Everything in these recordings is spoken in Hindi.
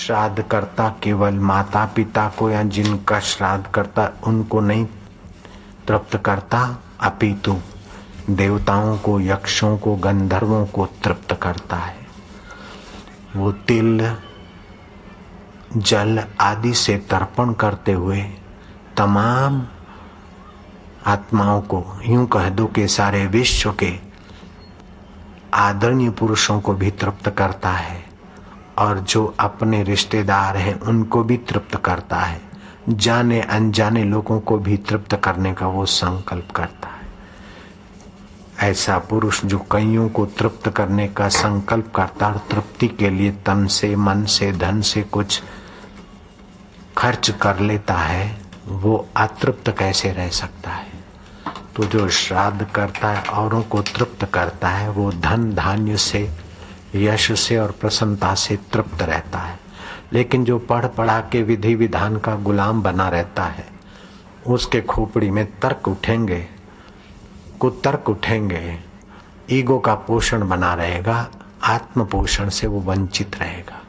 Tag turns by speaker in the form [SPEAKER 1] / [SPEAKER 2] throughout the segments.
[SPEAKER 1] श्राद्ध करता केवल माता पिता को या जिनका श्राद्ध करता उनको नहीं तृप्त करता, अपितु देवताओं को, यक्षों को, गंधर्वों को तृप्त करता है। वो तिल जल आदि से तर्पण करते हुए तमाम आत्माओं को, यूं कह दो कि सारे विश्व के आदरणीय पुरुषों को भी तृप्त करता है और जो अपने रिश्तेदार हैं उनको भी तृप्त करता है। जाने अनजाने लोगों को भी तृप्त करने का वो संकल्प करता है। ऐसा पुरुष जो कईयों को तृप्त करने का संकल्प करता और तृप्ति के लिए तन से, मन से, धन से कुछ खर्च कर लेता है, वो अतृप्त कैसे रह सकता है? तो जो श्राद्ध करता है, औरों को तृप्त करता है, वो धन धान्य से, यश से और प्रसन्नता से तृप्त रहता है। लेकिन जो पढ़ पढ़ा के विधि विधान का गुलाम बना रहता है, उसके खोपड़ी में तर्क उठेंगे, कुतर्क उठेंगे, ईगो का पोषण बना रहेगा, आत्म पोषण से वो वंचित रहेगा।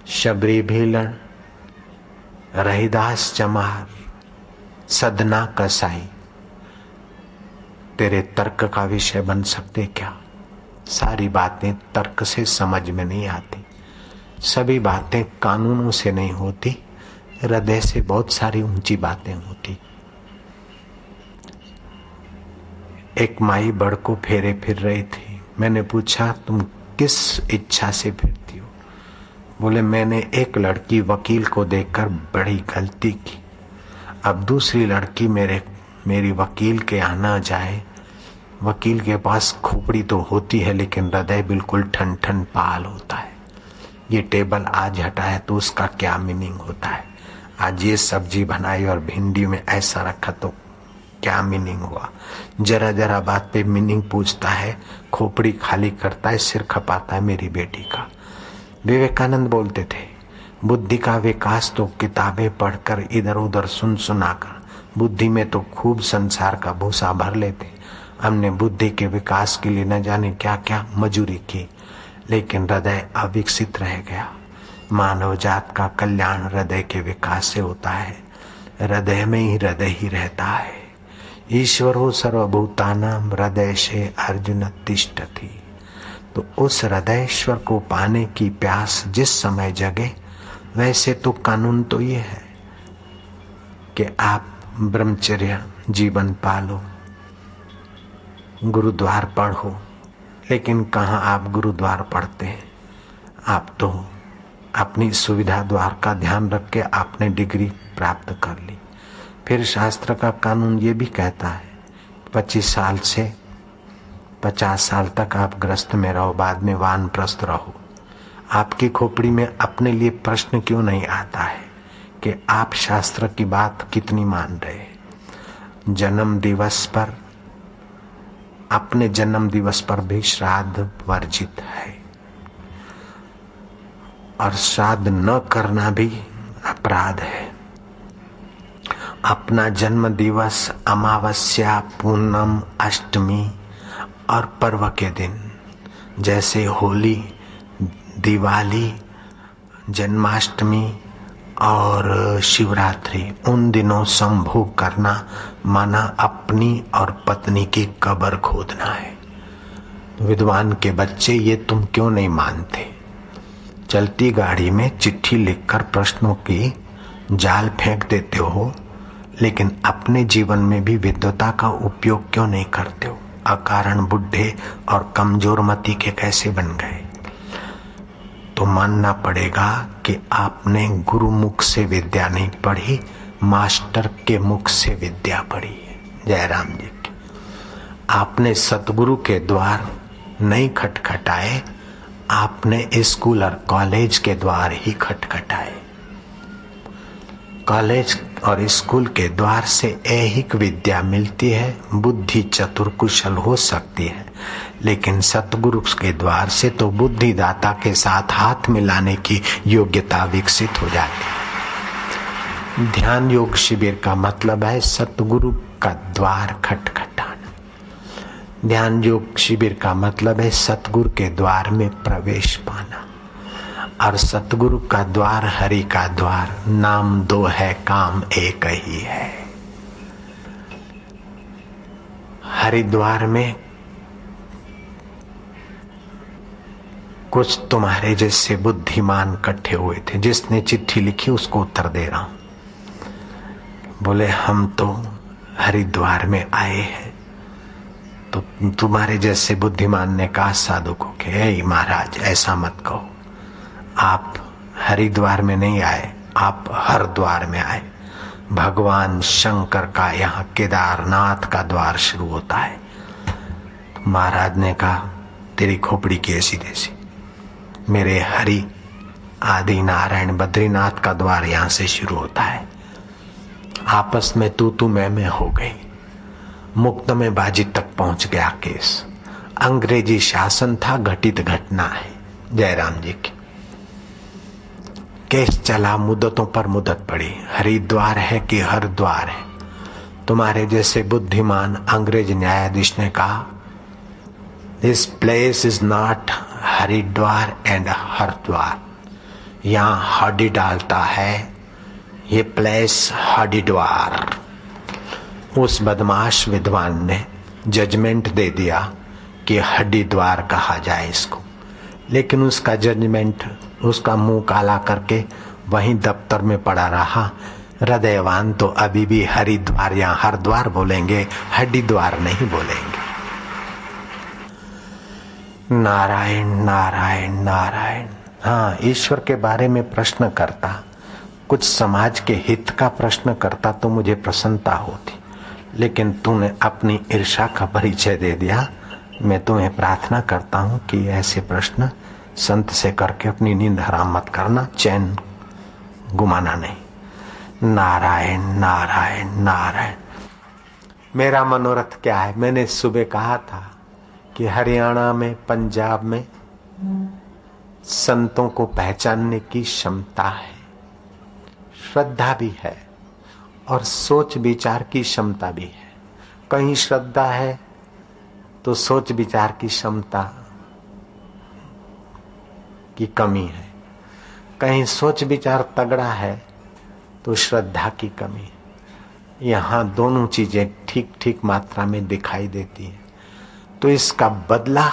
[SPEAKER 1] शबरी भीलन, रहीदास चमार, सदना कसाई तेरे तर्क का विषय बन सकते क्या? सारी बातें तर्क से समझ में नहीं आती, सभी बातें कानूनों से नहीं होती, हृदय से बहुत सारी ऊंची बातें होती। एक माई बड़ को फेरे फिर रही थी। मैंने पूछा, तुम किस इच्छा से फिरती हो? बोले, मैंने एक लड़की वकील को देखकर बड़ी गलती की। अब दूसरी लड़की मेरी वकील के यहाँ न जाए। वकील के पास खोपड़ी तो होती है लेकिन हृदय बिल्कुल ठन ठन पाल होता है। ये टेबल आज हटाया तो उसका क्या मीनिंग होता है? आज ये सब्जी बनाई और भिंडी में ऐसा रखा तो क्या मीनिंग हुआ? जरा जरा बात पे मीनिंग पूछता है, खोपड़ी खाली करता है, सिर खपाता है मेरी बेटी का। विवेकानंद बोलते थे, बुद्धि का विकास तो किताबें पढ़कर इधर उधर सुन सुनाकर, बुद्धि में तो खूब संसार का भूसा भर लेते। हमने बुद्धि के विकास के लिए न जाने क्या क्या मजूरी की, लेकिन हृदय अविकसित रह गया। मानव जात का कल्याण हृदय के विकास से होता है। हृदय में ही हृदय ही रहता है। ईश्वरो सर्वभूतानां हृदय से अर्जुन तिष्ठति। तो उस हृदयेश्वर को पाने की प्यास जिस समय जगे, वैसे तो कानून तो ये है कि आप ब्रह्मचर्य जीवन पालो, गुरुद्वार पढ़ो। लेकिन कहाँ आप गुरुद्वार पढ़ते हैं? आप तो अपनी सुविधा द्वार का ध्यान रख के आपने डिग्री प्राप्त कर ली। फिर शास्त्र का कानून ये भी कहता है 25 साल से 50 साल तक आप गृहस्थ में रहो, बाद में वानप्रस्थ रहो। आपकी खोपड़ी में अपने लिए प्रश्न क्यों नहीं आता है कि आप शास्त्र की बात कितनी मान रहे? जन्म दिवस पर, अपने जन्म दिवस पर भी श्राद्ध वर्जित है और श्राद्ध न करना भी अपराध है। अपना जन्म दिवस अमावस्या, पूनम, अष्टमी और पर्व के दिन, जैसे होली, दिवाली, जन्माष्टमी और शिवरात्रि, उन दिनों संभोग करना माना अपनी और पत्नी की कब्र खोदना है। विद्वान के बच्चे, ये तुम क्यों नहीं मानते? चलती गाड़ी में चिट्ठी लिखकर प्रश्नों की जाल फेंक देते हो, लेकिन अपने जीवन में भी विद्वता का उपयोग क्यों नहीं करते हो? अकारण बुढ़े और कमजोर मति के कैसे बन गए? तो मानना पड़ेगा कि आपने गुरु मुख से विद्या नहीं पढ़ी, मास्टर के मुख से विद्या पढ़ी है। जयराम जी की। आपने सतगुरु के द्वार नहीं खटखटाए, आपने स्कूल और कॉलेज के द्वार ही खटखटाए। कॉलेज और स्कूल के द्वार से ऐहिक विद्या मिलती है, बुद्धि चतुर कुशल हो सकती है, लेकिन सतगुरु के द्वार से तो बुद्धि दाता के साथ हाथ मिलाने की योग्यता विकसित हो जाती है। ध्यान योग शिविर का मतलब है सतगुरु का द्वार खटखटाना। ध्यान योग शिविर का मतलब है सतगुरु के द्वार में प्रवेश पाना। और सतगुरु का द्वार हरि का द्वार, नाम दो है काम एक ही है। हरिद्वार में कुछ तुम्हारे जैसे बुद्धिमान इकट्ठे हुए थे, जिसने चिट्ठी लिखी उसको उत्तर दे रहा हूं। बोले हम तो हरिद्वार में आए हैं। तो तुम्हारे जैसे बुद्धिमान ने कहा साधु को कि हे महाराज ऐसा मत कहो, आप हरिद्वार में नहीं आए, आप हरद्वार में आए। भगवान शंकर का यहाँ केदारनाथ का द्वार शुरू होता है। तो महाराज ने कहा तेरी खोपड़ी की ऐसी तैसी, मेरे हरि आदि नारायण बद्रीनाथ का द्वार यहाँ से शुरू होता है। आपस में तू मैं हो गई, मुक्त में बाजी तक पहुंच गया केस। अंग्रेजी शासन था, घटित घटना है जयराम जी की। केस चला, मुद्दतों पर मुद्दत पड़ी, हरिद्वार है कि हरद्वार है। तुम्हारे जैसे बुद्धिमान अंग्रेज न्यायाधीश ने कहा this place is not Haridwar and Hardwar, यहाँ हड्डी डालता है, ये प्लेस हरिद्वार। उस बदमाश विद्वान ने जजमेंट दे दिया कि हरिद्वार कहा जाए इसको, लेकिन उसका जजमेंट उसका मुंह काला करके वहीं दफ्तर में पड़ा रहा। हृदयवान तो अभी भी हरिद्वार या हरद्वार बोलेंगे, हरिद्वार नहीं बोलेंगे। नारायण नारायण नारायण। हाँ, ईश्वर के बारे में प्रश्न करता, कुछ समाज के हित का प्रश्न करता तो मुझे प्रसन्नता होती, लेकिन तूने अपनी ईर्ष्या का परिचय दे दिया। मैं तुम्हें प्रार्थना करता हूं कि ऐसे प्रश्न संत से करके अपनी नींद हराम मत करना, चैन गुमाना नहीं। नारायण नारायण नारायण। मेरा मनोरथ क्या है? मैंने सुबह कहा था कि हरियाणा में, पंजाब में संतों को पहचानने की क्षमता है, श्रद्धा भी है और सोच विचार की क्षमता भी है। कहीं श्रद्धा है तो सोच विचार की क्षमता की कमी है, कहीं सोच विचार तगड़ा है तो श्रद्धा की कमी है। यहाँ दोनों चीजें ठीक ठीक मात्रा में दिखाई देती है। तो इसका बदला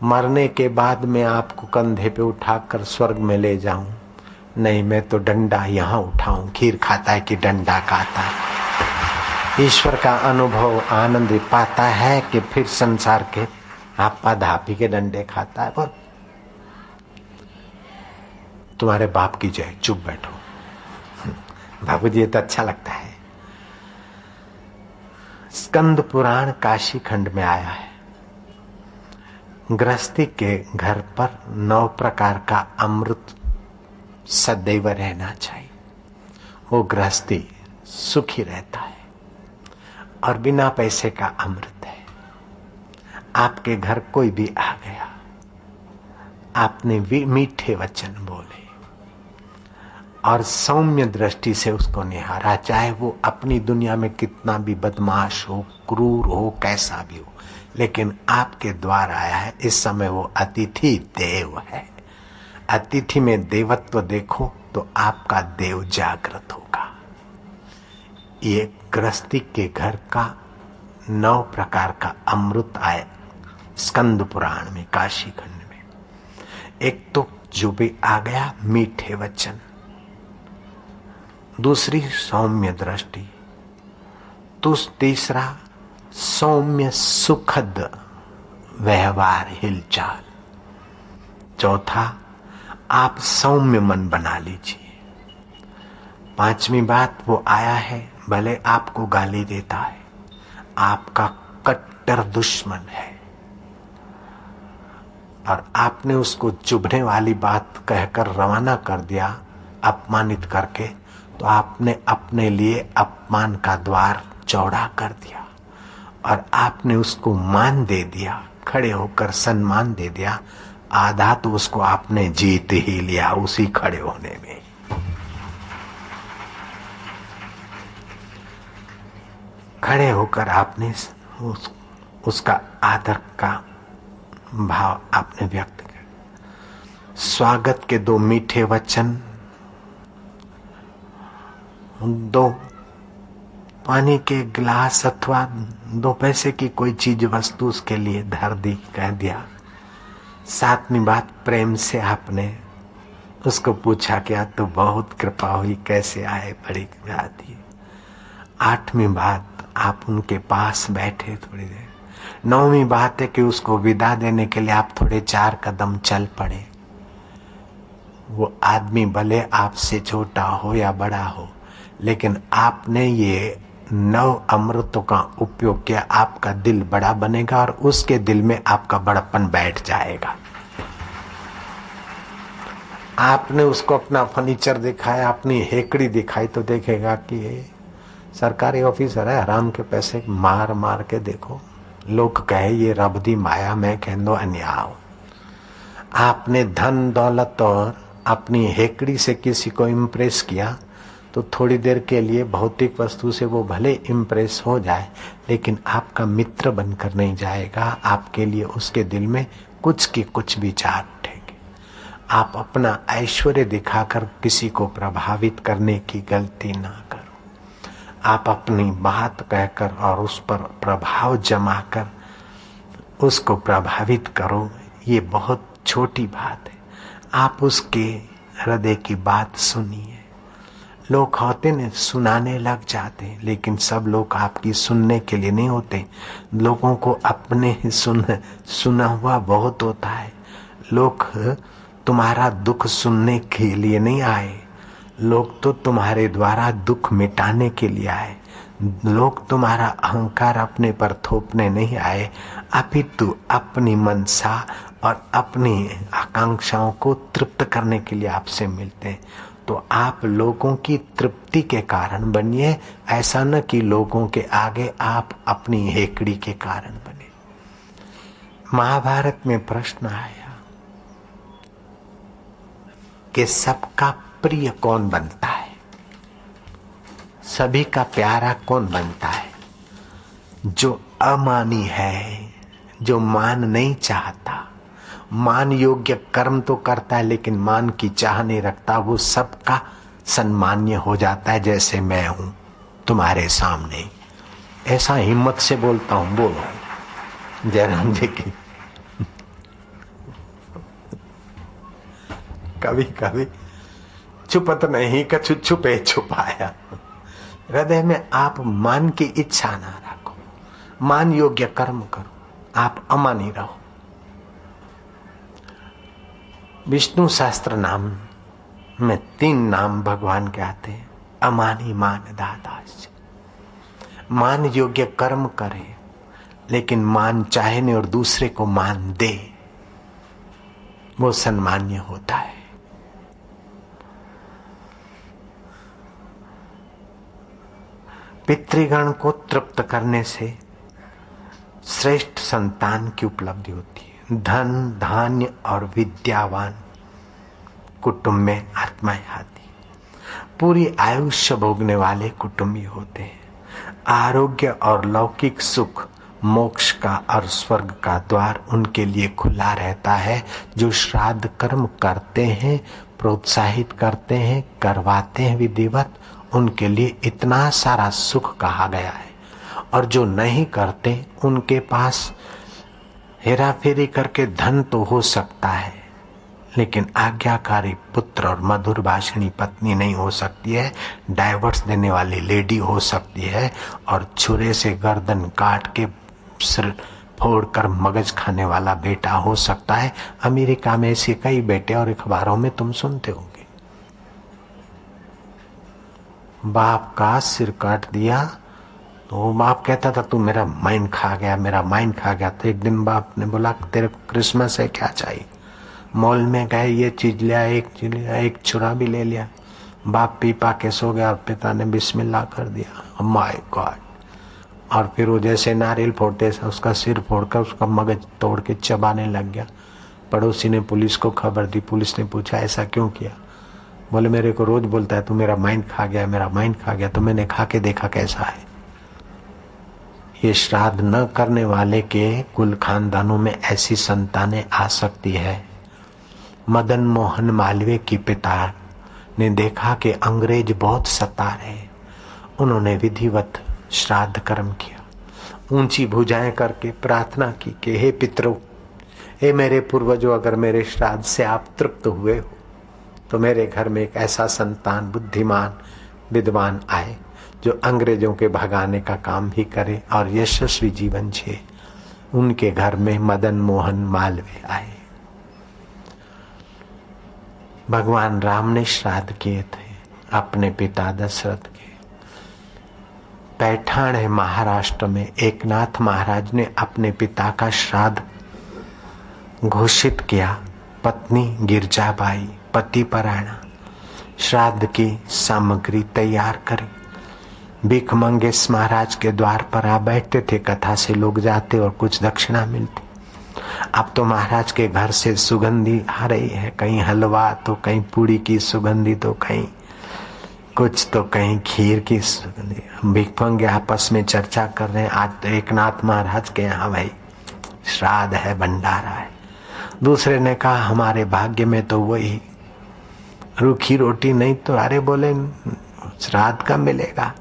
[SPEAKER 1] मरने के बाद मैं आपको कंधे पे उठाकर स्वर्ग में ले जाऊं? नहीं, मैं तो डंडा यहाँ उठाऊं। खीर खाता है कि डंडा खाता है? ईश्वर का अनुभव आनंद पाता है कि फिर संसार के आपा धापी के डंडे खाता है? और तुम्हारे बाप की जय। चुप बैठो बाबू जी, ये तो अच्छा लगता है। स्कंद पुराण काशी खंड में आया है। गृहस्थी के घर पर 9 प्रकार का अमृत सदैव रहना चाहिए। वो गृहस्थी सुखी रहता है और बिना पैसे का अमृत है। आपके घर कोई भी आ गया, आपने मीठे वचन बोले और सौम्य दृष्टि से उसको निहारा, चाहे वो अपनी दुनिया में कितना भी बदमाश हो, क्रूर हो, कैसा भी हो, लेकिन आपके द्वार आया है। इस समय वो अतिथि देव है। अतिथि में देवत्व देखो तो आपका देव जागृत होगा। ये गृहस्थी के घर का 9 प्रकार का अमृत आए स्कंद पुराण में, काशी खंड में। एक तो जो भी आ गया मीठे वचन, दूसरी सौम्य दृष्टि, तो तीसरा सौम्य सुखद व्यवहार हिलचाल, चौथा आप सौम्य मन बना लीजिए। 5वीं बात, वो आया है भले आपको गाली देता है, आपका कट्टर दुश्मन है और आपने उसको चुभने वाली बात कहकर रवाना कर दिया, अपमानित करके, तो आपने अपने लिए अपमान का द्वार चौड़ा कर दिया और आपने उसको मान दे दिया, खड़े होकर सम्मान दे दिया। आधा तो उसको आपने जीत ही लिया उसी खड़े होने में। खड़े होकर आपने उसका आदर का भाव आपने व्यक्त किया। स्वागत के 2 मीठे वचन, 2 पानी के गिलास अथवा 2 पैसे की कोई चीज वस्तु उसके लिए धर दी, कह दिया। 7वीं बात, प्रेम से आपने उसको पूछा क्या तो बहुत कृपा हुई, कैसे आए, बड़ी बात है। 8वीं बात, आप उनके पास बैठे थोड़ी देर। 9वीं बात है कि उसको विदा देने के लिए आप थोड़े 4 कदम चल पड़े। वो आदमी भले आपसे छोटा हो या बड़ा हो, लेकिन आपने ये 9 अमृतों का उपयोग किया, आपका दिल बड़ा बनेगा और उसके दिल में आपका बड़प्पन बैठ जाएगा। आपने उसको अपना फर्नीचर दिखाया, अपनी हेकड़ी दिखाई तो देखेगा कि ये सरकारी ऑफिसर है, हराम के पैसे मार मार के देखो, लोग कहे ये रब दी माया में कहंदो अन्याय। आपने धन दौलत और अपनी हेकड़ी से किसी को इम्प्रेस किया तो थोड़ी देर के लिए भौतिक वस्तु से वो भले इम्प्रेस हो जाए, लेकिन आपका मित्र बनकर नहीं जाएगा। आपके लिए उसके दिल में कुछ के कुछ विचार उठेंगे। आप अपना ऐश्वर्य दिखाकर किसी को प्रभावित करने की गलती ना करो। आप अपनी बात कहकर और उस पर प्रभाव जमाकर उसको प्रभावित करो, ये बहुत छोटी बात है। आप उसके हृदय की बात सुनिए। लोग होते ने सुनाने लग जाते, लेकिन सब लोग आपकी सुनने के लिए नहीं होते। लोगों को अपने सुना हुआ बहुत होता है। लोग तुम्हारा दुख सुनने के लिए नहीं आए, लोग तो तुम्हारे द्वारा दुख मिटाने के लिए आए। लोग तुम्हारा अहंकार अपने पर थोपने नहीं आए, अपितु अपनी मनसा और अपनी आकांक्षाओं को तृप्त करने के लिए आपसे मिलते हैं। तो आप लोगों की तृप्ति के कारण बनिए, ऐसा न कि लोगों के आगे आप अपनी हेकड़ी के कारण बने। महाभारत में प्रश्न आया कि सबका प्रिय कौन बनता है, सभी का प्यारा कौन बनता है? जो अमानी है, जो मान नहीं चाहता, मान योग्य कर्म तो करता है लेकिन मान की चाह नहीं रखता, वो सबका सम्मान्य हो जाता है। जैसे मैं हूं तुम्हारे सामने, ऐसा हिम्मत से बोलता हूं। बोलो जयराम जी की। कभी कभी छुपत नहीं कछु छुपे छुपाया। हृदय में आप मान की इच्छा ना रखो, मान योग्य कर्म करो, आप अमानी रहो। विष्णु सहस्त्र नाम में 3 नाम भगवान के आते हैं। अमानी, मान, दादास। मान योग्य कर्म करे, लेकिन मान चाहे नहीं और दूसरे को मान दे, वो सम्मान्य होता है। पितृगण को तृप्त करने से श्रेष्ठ संतान की उपलब्धि होती है। धन, धान्य और विद्यावान कुटुंब में आत्माएं आती, पूरी आयुष्य भोगने वाले कुटुंबी होते हैं। आरोग्य और लौकिक सुख, मोक्ष का और स्वर्ग का द्वार उनके लिए खुला रहता है। जो श्राद्ध कर्म करते हैं, प्रोत्साहित करते हैं, करवाते हैं विधिवत, उनके लिए इतना सारा सुख कहा गया है। और जो नहीं करते, उनके पास हेरा फेरी करके धन तो हो सकता है, लेकिन आज्ञाकारी पुत्र और मधुर भाषणी पत्नी नहीं हो सकती है। डाइवर्स देने वाली लेडी हो सकती है, और छुरे से गर्दन काट के सिर फोड़कर मगज खाने वाला बेटा हो सकता है। अमेरिका में ऐसे कई बेटे और अखबारों में तुम सुनते होंगे। बाप का सिर काट दिया तो बाप कहता था तू मेरा माइंड खा गया, मेरा माइंड खा गया। तो एक दिन बाप ने बोला तेरे को क्रिसमस है, क्या चाहिए? मॉल में गए, ये चीज लिया, एक चीज लिया, एक छुरा भी ले लिया। बाप पी पा के सो गया और पिता ने बिस्मिल्लाह कर दिया। My God. और फिर वो जैसे नारियल फोड़ते से उसका सिर फोड़कर उसका मगज तोड़ के चबाने लग गया। पड़ोसी ने पुलिस को खबर दी। पुलिस ने पूछा ऐसा क्यों किया? बोले मेरे को रोज बोलता है तू मेरा माइंड खा गया, मेरा माइंड खा गया। तो मैंने खा के देखा कैसा है। ये श्राद्ध न करने वाले के कुल खानदानों में ऐसी संतानें आ सकती है मदन मोहन मालवीय की पिता ने देखा कि अंग्रेज बहुत सता रहे। उन्होंने विधिवत श्राद्ध कर्म किया, ऊंची भुजाएं करके प्रार्थना की कि हे पितरों, हे मेरे पूर्वजों, अगर मेरे श्राद्ध से आप तृप्त हुए हो तो मेरे घर में एक ऐसा संतान बुद्धिमान विद्वान आए जो अंग्रेजों के भगाने का काम भी करे और यशस्वी जीवन जिए। उनके घर में मदन मोहन मालवीय आए। भगवान राम ने श्राद्ध किए थे अपने पिता दशरथ के। पैठाण है महाराष्ट्र में, एकनाथ महाराज ने अपने पिता का श्राद्ध घोषित किया। पत्नी गिरजाबाई पति परायणा श्राद्ध की सामग्री तैयार करी। भीख मंगेश महाराज के द्वार पर आ बैठते थे, कथा से लोग जाते और कुछ दक्षिणा मिलती। अब तो महाराज के घर से सुगंधी आ रही है, कहीं हलवा तो कहीं पूड़ी की सुगंधी, तो कहीं कुछ तो कहीं खीर की सुगंधी। भीख मंगे आपस में चर्चा कर रहे हैं, आज तो एकनाथ महाराज के यहाँ भाई श्राद्ध है, भंडारा है। दूसरे ने कहा हमारे भाग्य में तो वही रूखी रोटी नहीं तो, अरे बोले श्राद्ध का मिलेगा,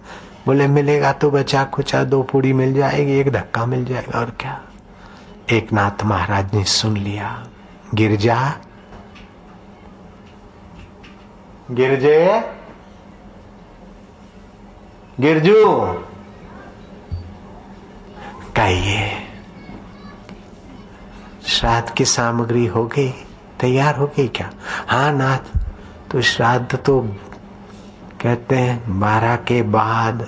[SPEAKER 1] बोले मिलेगा तो बचा खुचा 2 पूड़ी मिल जाएगी, 1 धक्का मिल जाएगा और क्या। एकनाथ महाराज ने सुन लिया। गिरजा, गिरजे, गिरजू, कहिए श्राद्ध की सामग्री हो गई, तैयार हो गई क्या? हाँ नाथ, तो श्राद्ध तो कहते हैं 12 के बाद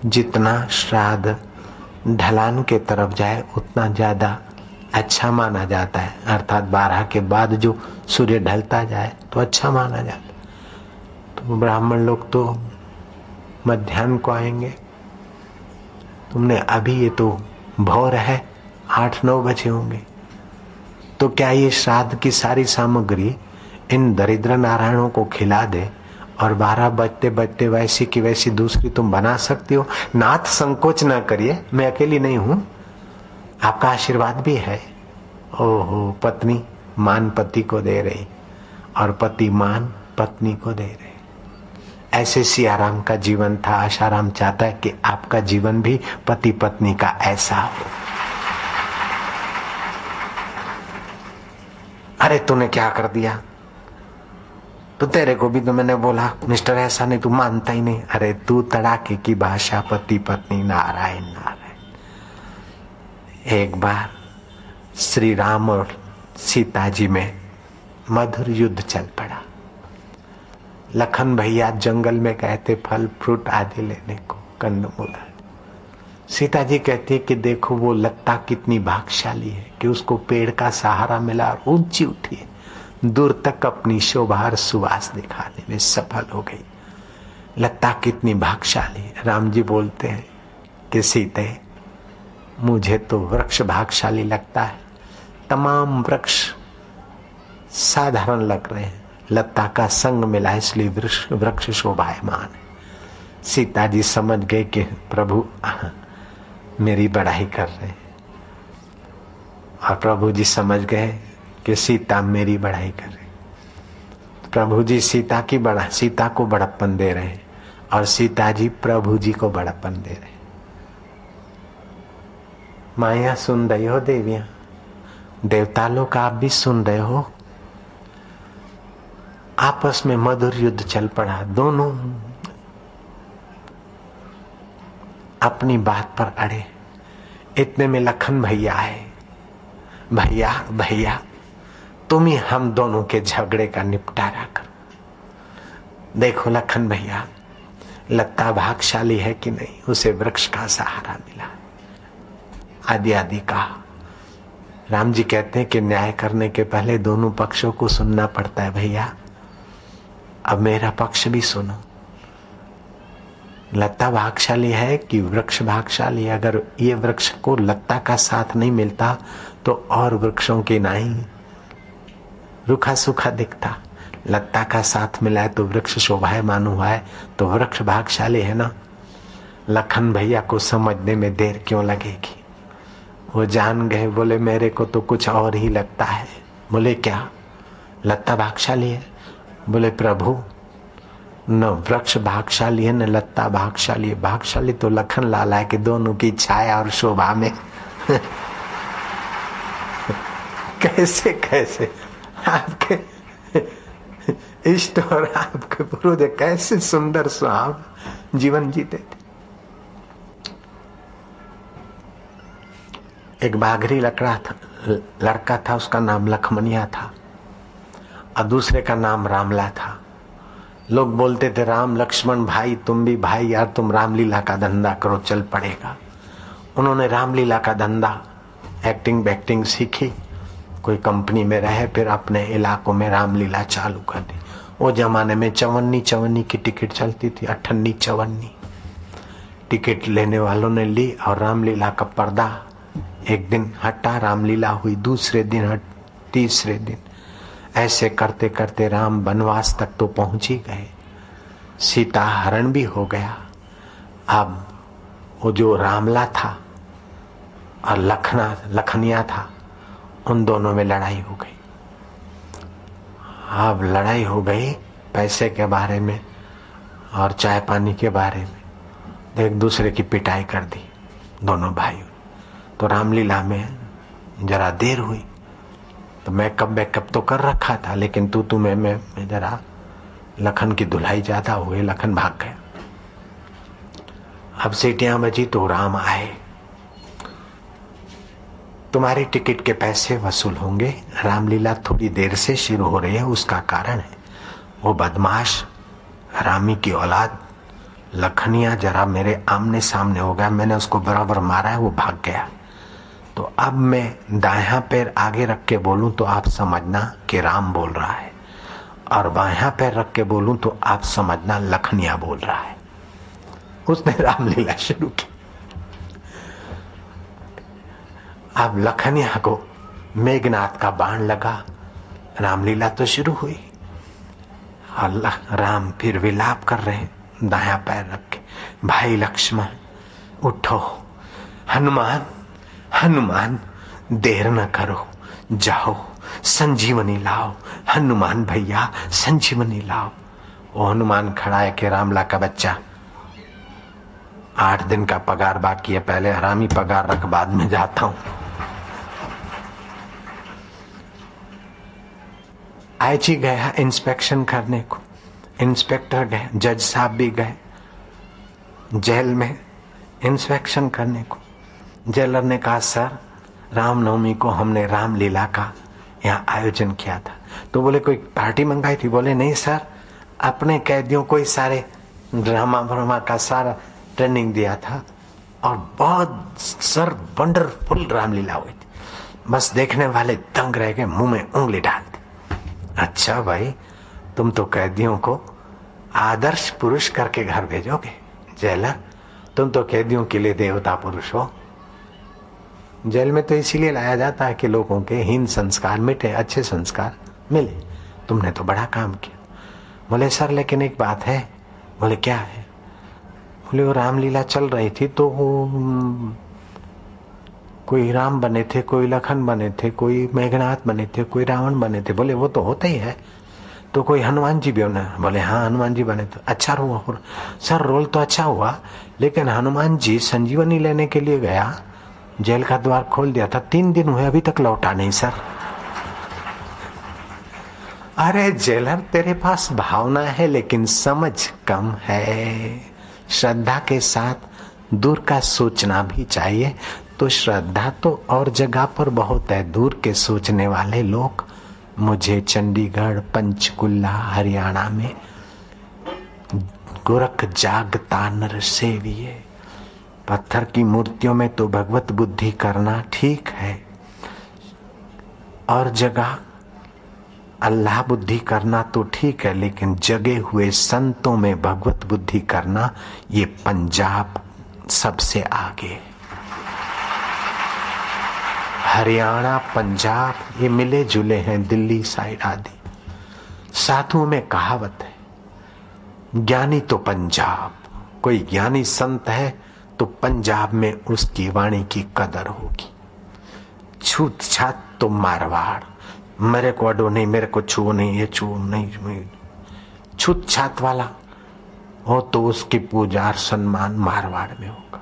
[SPEAKER 1] जितना श्राद्ध ढलान के तरफ जाए उतना ज्यादा अच्छा माना जाता है, अर्थात 12 के बाद जो सूर्य ढलता जाए तो अच्छा माना जाता है। तो ब्राह्मण लोग तो मध्याह्न को आएंगे, तुमने अभी ये तो भोर है, 8-9 बजे होंगे, तो क्या ये श्राद्ध की सारी सामग्री इन दरिद्र नारायणों को खिला दे और 12 बजते बजते वैसी की वैसी दूसरी तुम बना सकती हो? नाथ संकोच ना करिए, मैं अकेली नहीं हूं, आपका आशीर्वाद भी है। ओहो, पत्नी मान पति को दे रही और पति मान पत्नी को दे रहे। ऐसे सियाराम का जीवन था। आशाराम चाहता है कि आपका जीवन भी पति पत्नी का ऐसा हो। अरे तूने क्या कर दिया, तो तेरे को भी तो मैंने बोला मिस्टर ऐसा नहीं, तू मानता ही नहीं। अरे तू तड़ाके की भाषा, पति पत्नी नारायण नारायण। एक बार श्री राम और सीता जी में मधुर युद्ध चल पड़ा। लखन भैया जंगल में गए थे फल फ्रूट आदि लेने को, कंदमूल। सीता जी कहती है कि देखो वो लत्ता कितनी भाग्यशाली है कि उसको पेड़ का सहारा मिला और ऊंची उठी है, दूर तक अपनी शोभा सुवास दिखाने में सफल हो गई। लता कितनी भाग्यशाली है। राम जी बोलते हैं कि सीते, मुझे तो वृक्ष भाग्यशाली लगता है, तमाम वृक्ष साधारण लग रहे हैं, लता का संग मिला इसलिए वृक्ष शोभायमान है। सीता जी समझ गए कि प्रभु मेरी बड़ाई कर रहे हैं, और प्रभु जी समझ गए कि सीता मेरी बड़ाई कर रही। प्रभु जी सीता को बड़प्पन दे रहे हैं और सीता जी प्रभु जी को बड़प्पन दे रहे हैं। माया सुन रही हो देवियां, देवता लोग आप भी सुन रहे हो। आपस में मधुर युद्ध चल पड़ा, दोनों अपनी बात पर अड़े। इतने में लखन भैया आए। भैया भैया तुम ही हम दोनों के झगड़े का निपटारा करो। देखो लखन भैया, लता भाग्यशाली है कि नहीं, उसे वृक्ष का सहारा मिला, आदि आदि कहा। राम जी कहते हैं कि न्याय करने के पहले दोनों पक्षों को सुनना पड़ता है। भैया अब मेरा पक्ष भी सुनो। लता भाग्यशाली है कि वृक्ष भाग्यशाली है? अगर ये वृक्ष को लता का साथ नहीं मिलता तो और वृक्षों की नहीं रूखा सूखा दिखता। लता का साथ मिला है तो वृक्ष शोभायमान हुआ है, तो वृक्ष भाग्यशाली है ना। लखन भैया को समझने में देर क्यों लगेगी, वो जान गए। बोले मेरे को तो कुछ और ही लगता है। बोले क्या? लत्ता भागशाली है? बोले प्रभु न वृक्ष भागशाली है न लत्ता भागशाली है, भागशाली तो लखन लाला है कि दोनों की छाया और शोभा में कैसे कैसे आपके इष्ट और आपके गुरुदेव कैसे सुंदर सुहाव जीवन जीते थे। एक बाघरी लड़का था, उसका नाम लखमनिया था और दूसरे का नाम रामला था। लोग बोलते थे राम लक्ष्मण भाई, तुम भी भाई यार, तुम रामलीला का धंधा करो चल पड़ेगा। उन्होंने रामलीला का धंधा एक्टिंग बैक्टिंग सीखी, कोई कंपनी में रहे, फिर अपने इलाकों में रामलीला चालू कर दी। वो जमाने में 54 की टिकट चलती थी, 58 टिकट लेने वालों ने ली और रामलीला का पर्दा एक दिन हटा, रामलीला हुई, दूसरे दिन हट, तीसरे दिन, ऐसे करते करते राम वनवास तक तो पहुंच ही गए, सीता हरण भी हो गया। अब वो जो रामला था और लखनिया था, उन दोनों में लड़ाई हो गई। अब लड़ाई हो गई पैसे के बारे में और चाय पानी के बारे में, एक दूसरे की पिटाई कर दी दोनों भाइयों। तो रामलीला में जरा देर हुई तो मैकअप तो कर रखा था, लेकिन तू मैं जरा लखन की धुलाई ज्यादा हो गई, लखन भाग गया। अब सीटियां बजी तो राम आए, तुम्हारी टिकट के पैसे वसूल होंगे, रामलीला थोड़ी देर से शुरू हो रही है, उसका कारण है वो बदमाश रामी की औलाद लखनिया जरा मेरे आमने सामने हो गया, मैंने उसको बराबर मारा है, वो भाग गया। तो अब मैं दायां पैर आगे रख के बोलूं तो आप समझना कि राम बोल रहा है, और बायां पैर रख के बोलूं तो आप समझना लखनिया बोल रहा है। उसने रामलीला शुरू की। अब लखनिया को मेघनाथ का बाण लगा, रामलीला तो शुरू हुई। अल्लाह राम फिर विलाप कर रहे दायां पैर रख के, भाई लक्ष्मण उठो, हनुमान हनुमान देर न करो, जाओ संजीवनी लाओ, हनुमान भैया संजीवनी लाओ। वो हनुमान खड़ा है कि रामला का बच्चा 8 दिन का पगार बाकी है, पहले हरामी पगार रख, बाद में जाता हूं। आईजी गया इंस्पेक्शन करने को, इंस्पेक्टर गए, जज साहब भी गए जेल में इंस्पेक्शन करने को। जेलर ने कहा सर रामनवमी को हमने रामलीला का यहाँ आयोजन किया था। तो बोले कोई पार्टी मंगाई थी? बोले नहीं सर, अपने कैदियों को ही सारे ड्रामा का सारा ट्रेनिंग दिया था और बहुत सर वंडरफुल रामलीला हुई थी, बस देखने वाले दंग रह गए, मुंह में उंगली डाल दी। अच्छा भाई, तुम तो कैदियों को आदर्श पुरुष करके घर भेजोगे जेलर, तुम तो कैदियों के लिए देवता पुरुष हो। जेल में तो इसीलिए लाया जाता है कि लोगों के हीन संस्कार मिटे, अच्छे संस्कार मिले। तुमने तो बड़ा काम किया। बोले सर लेकिन एक बात है। बोले क्या है? बोले वो रामलीला चल रही थी तो कोई राम बने थे, कोई लखन बने थे, कोई मेघनाथ बने थे, कोई रावण बने थे। बोले वो तो होता ही है, तो कोई हनुमान जी भी होना? बोले हाँ हनुमान जी बने तो अच्छा हुआ सर, रोल तो अच्छा हुआ, लेकिन हनुमान जी संजीवनी लेने के लिए गया, जेल का द्वार खोल दिया था, 3 दिन हुए अभी तक लौटा नहीं सर। अरे जेलर तेरे पास भावना है लेकिन समझ कम है, श्रद्धा के साथ दूर का सोचना भी चाहिए। तो श्रद्धा तो और जगह पर बहुत है, दूर के सोचने वाले लोग मुझे चंडीगढ़ पंचकुला हरियाणा में गोरख जागता नर सेविये, पत्थर की मूर्तियों में तो भगवत बुद्धि करना ठीक है, और जगह अल्लाह बुद्धि करना तो ठीक है, लेकिन जगे हुए संतों में भगवत बुद्धि करना ये पंजाब सबसे आगे। हरियाणा पंजाब ये मिले जुले हैं, दिल्ली साइड आदि। साधुओं में कहावत है, ज्ञानी तो पंजाब, कोई ज्ञानी संत है तो पंजाब में उसकी वाणी की कदर होगी। छूत छात तो मारवाड़, मेरे को अडो नहीं, मेरे को छुओ नहीं, ये छुओ नहीं, छूत छात वाला हो तो उसकी पूजा और सम्मान मारवाड़ में होगा।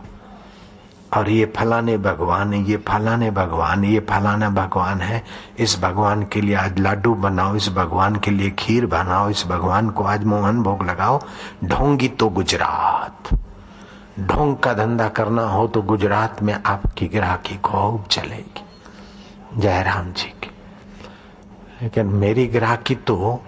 [SPEAKER 1] और ये फलाने भगवान है, ये फलाने भगवान, ये फलाना भगवान है, इस भगवान के लिए आज लड्डू बनाओ, इस भगवान के लिए खीर बनाओ, इस भगवान को आज मोहन भोग लगाओ। ढोंगी तो गुजरात, ढोंग का धंधा करना हो तो गुजरात में आपकी ग्राहकी खूब चलेगी, जयराम जी की। लेकिन मेरी ग्राहकी तो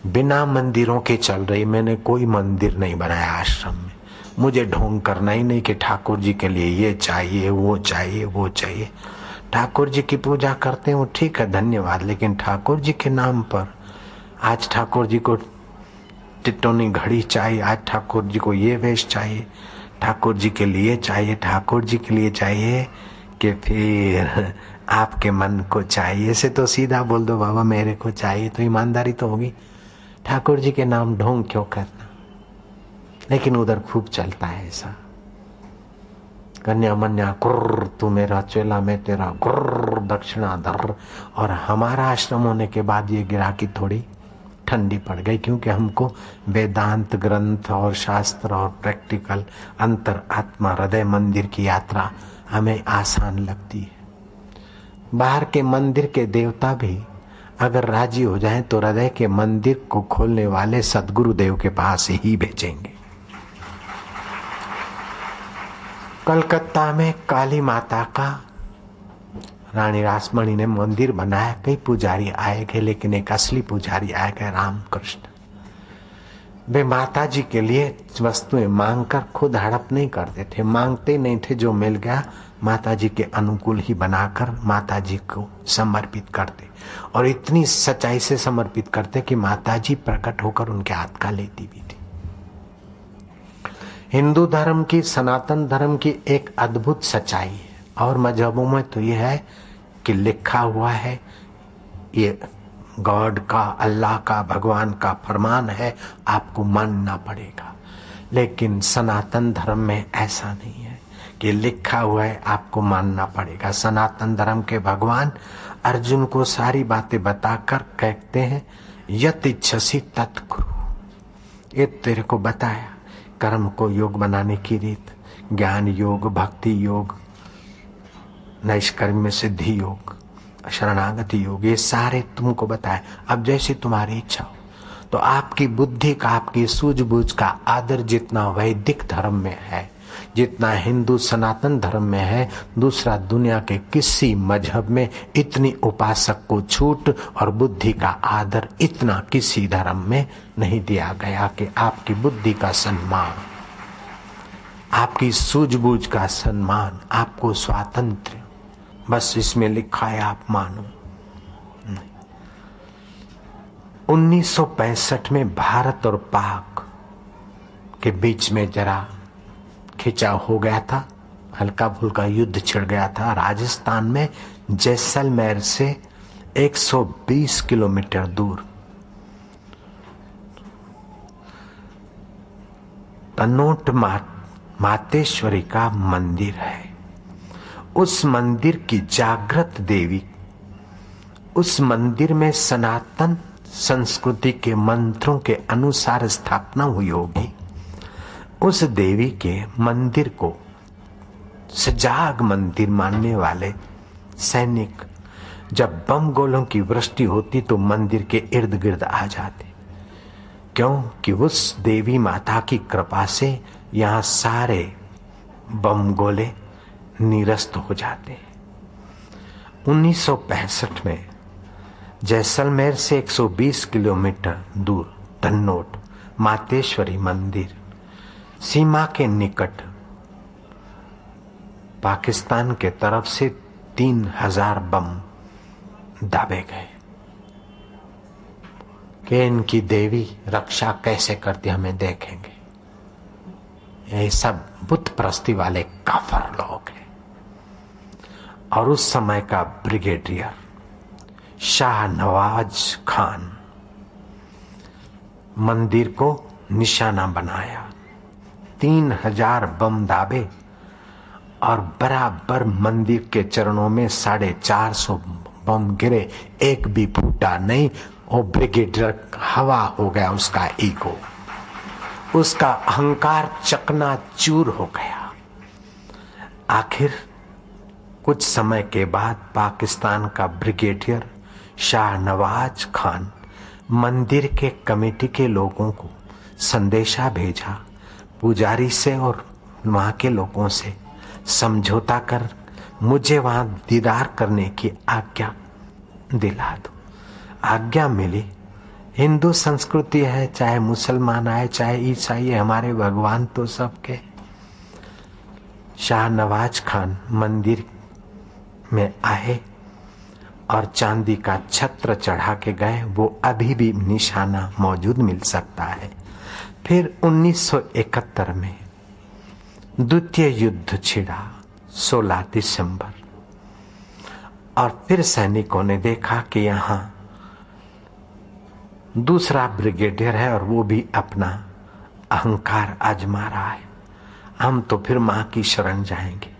[SPEAKER 1] बिना मंदिरों के चल रही। मैंने कोई मंदिर नहीं बनाया आश्रम में। मुझे ढोंग करना ही नहीं कि ठाकुर जी के लिए ये चाहिए, वो चाहिए, वो चाहिए। ठाकुर जी की पूजा करते हैं वो ठीक है, धन्यवाद, लेकिन ठाकुर जी के नाम पर आज ठाकुर जी को टिटोनी घड़ी चाहिए, आज ठाकुर जी को ये वेश चाहिए, ठाकुर जी के लिए चाहिए, ठाकुर जी के लिए चाहिए कि फिर आपके मन को चाहिए से तो सीधा बोल दो बाबा मेरे को चाहिए, तो ईमानदारी तो होगी। ठाकुर जी के नाम ढोंग क्यों करना? लेकिन उधर खूब चलता है ऐसा। कन्या मन्या कुर्र, तू मेरा चेला मैं तेरा कुर्र, दक्षिणा दर। और हमारा आश्रम होने के बाद ये गिराकी थोड़ी ठंडी पड़ गई, क्योंकि हमको वेदांत ग्रंथ और शास्त्र और प्रैक्टिकल अंतर आत्मा हृदय मंदिर की यात्रा हमें आसान लगती है। बाहर के मंदिर के देवता भी अगर राजी हो जाएं तो हृदय के मंदिर को खोलने वाले सद्गुरुदेव के पास ही भेजेंगे। कलकत्ता में काली माता का रानी रासमणी ने मंदिर बनाया, कई पुजारी आए गए, लेकिन एक असली पुजारी आए गए, रामकृष्ण। वे माता जी के लिए वस्तुएं मांगकर खुद हड़प नहीं करते थे, मांगते नहीं थे, जो मिल गया माता जी के अनुकूल ही बनाकर माता जी को समर्पित करते। और इतनी सच्चाई से समर्पित करते कि माता जी प्रकट होकर उनके हाथ का लेती भी थी। हिंदू धर्म की, सनातन धर्म की एक अद्भुत सच्चाई है, और मजहबों में तो यह है कि लिखा हुआ है, ये गॉड का, अल्लाह का, भगवान का फरमान है, आपको मानना पड़ेगा। लेकिन सनातन धर्म में ऐसा नहीं है कि लिखा हुआ है आपको मानना पड़ेगा। सनातन धर्म के भगवान अर्जुन को सारी बातें बताकर कहते हैं यत इच्छसि तत् कुरु। ये तेरे को बताया कर्म को योग बनाने की रीत, ज्ञान योग, भक्ति योग, नैष्कर्म्य सिद्धि योग, शरणागति योग, ये सारे तुमको बताए। अब जैसे तुम्हारी इच्छा हो। तो आपकी बुद्धि का, आपकी सूझबूझ का आदर जितना वैदिक धर्म में है, जितना हिंदू सनातन धर्म में है, दूसरा दुनिया के किसी मजहब में इतनी उपासक को छूट और बुद्धि का आदर इतना किसी धर्म में नहीं दिया गया कि आपकी बुद्धि का सम्मान, आपकी सूझबूझ का सम्मान, आपको स्वातंत्र्य, बस इसमें लिखा है आप मानो। 1965 में भारत और पाक के बीच में जरा खिंचाव हो गया था, हल्का फुल्का युद्ध छिड़ गया था। राजस्थान में जैसलमेर से 120 किलोमीटर दूर तनोट मातेश्वरी का मंदिर है। उस मंदिर की जागृत देवी, उस मंदिर में सनातन संस्कृति के मंत्रों के अनुसार स्थापना हुई होगी। उस देवी के मंदिर को सजाग मंदिर मानने वाले सैनिक जब बम गोलों की वृष्टि होती तो मंदिर के इर्द गिर्द आ जाते, क्योंकि उस देवी माता की कृपा से यहाँ सारे बम गोले निरस्त हो जाते। 1965 में जैसलमेर से 120 किलोमीटर दूर तन्नोट मातेश्वरी मंदिर सीमा के निकट पाकिस्तान के तरफ से 3000 बम दाबे गए। कि इनकी देवी रक्षा कैसे करती हमें देखेंगे। ये सब बुत प्रस्ती वाले काफर लोग हैं। और उस समय का ब्रिगेडियर शाह नवाज खान मंदिर को निशाना बनाया, 3000 बम दाबे और बराबर मंदिर के चरणों में 450 बम गिरे, एक भी फूटा नहीं। वो ब्रिगेडियर हवा हो गया, उसका ईगो, उसका अहंकार चकनाचूर हो गया। आखिर कुछ समय के बाद पाकिस्तान का ब्रिगेडियर शाहनवाज खान मंदिर के कमेटी के लोगों को संदेशा भेजा, पुजारी से और वहां के लोगों से समझौता कर मुझे वहां दीदार करने की आज्ञा दिला दो। आज्ञा मिली। हिंदू संस्कृति है, चाहे मुसलमान आए चाहे ईसाई है, हमारे भगवान तो सबके। शाहनवाज खान मंदिर में आए और चांदी का छत्र चढ़ा के गए। वो अभी भी निशाना मौजूद मिल सकता है। फिर 1971 में द्वितीय युद्ध छिड़ा, 16 दिसंबर, और फिर सैनिकों ने देखा कि यहाँ दूसरा ब्रिगेडियर है और वो भी अपना अहंकार आजमा रहा है, हम तो फिर मां की शरण जाएंगे।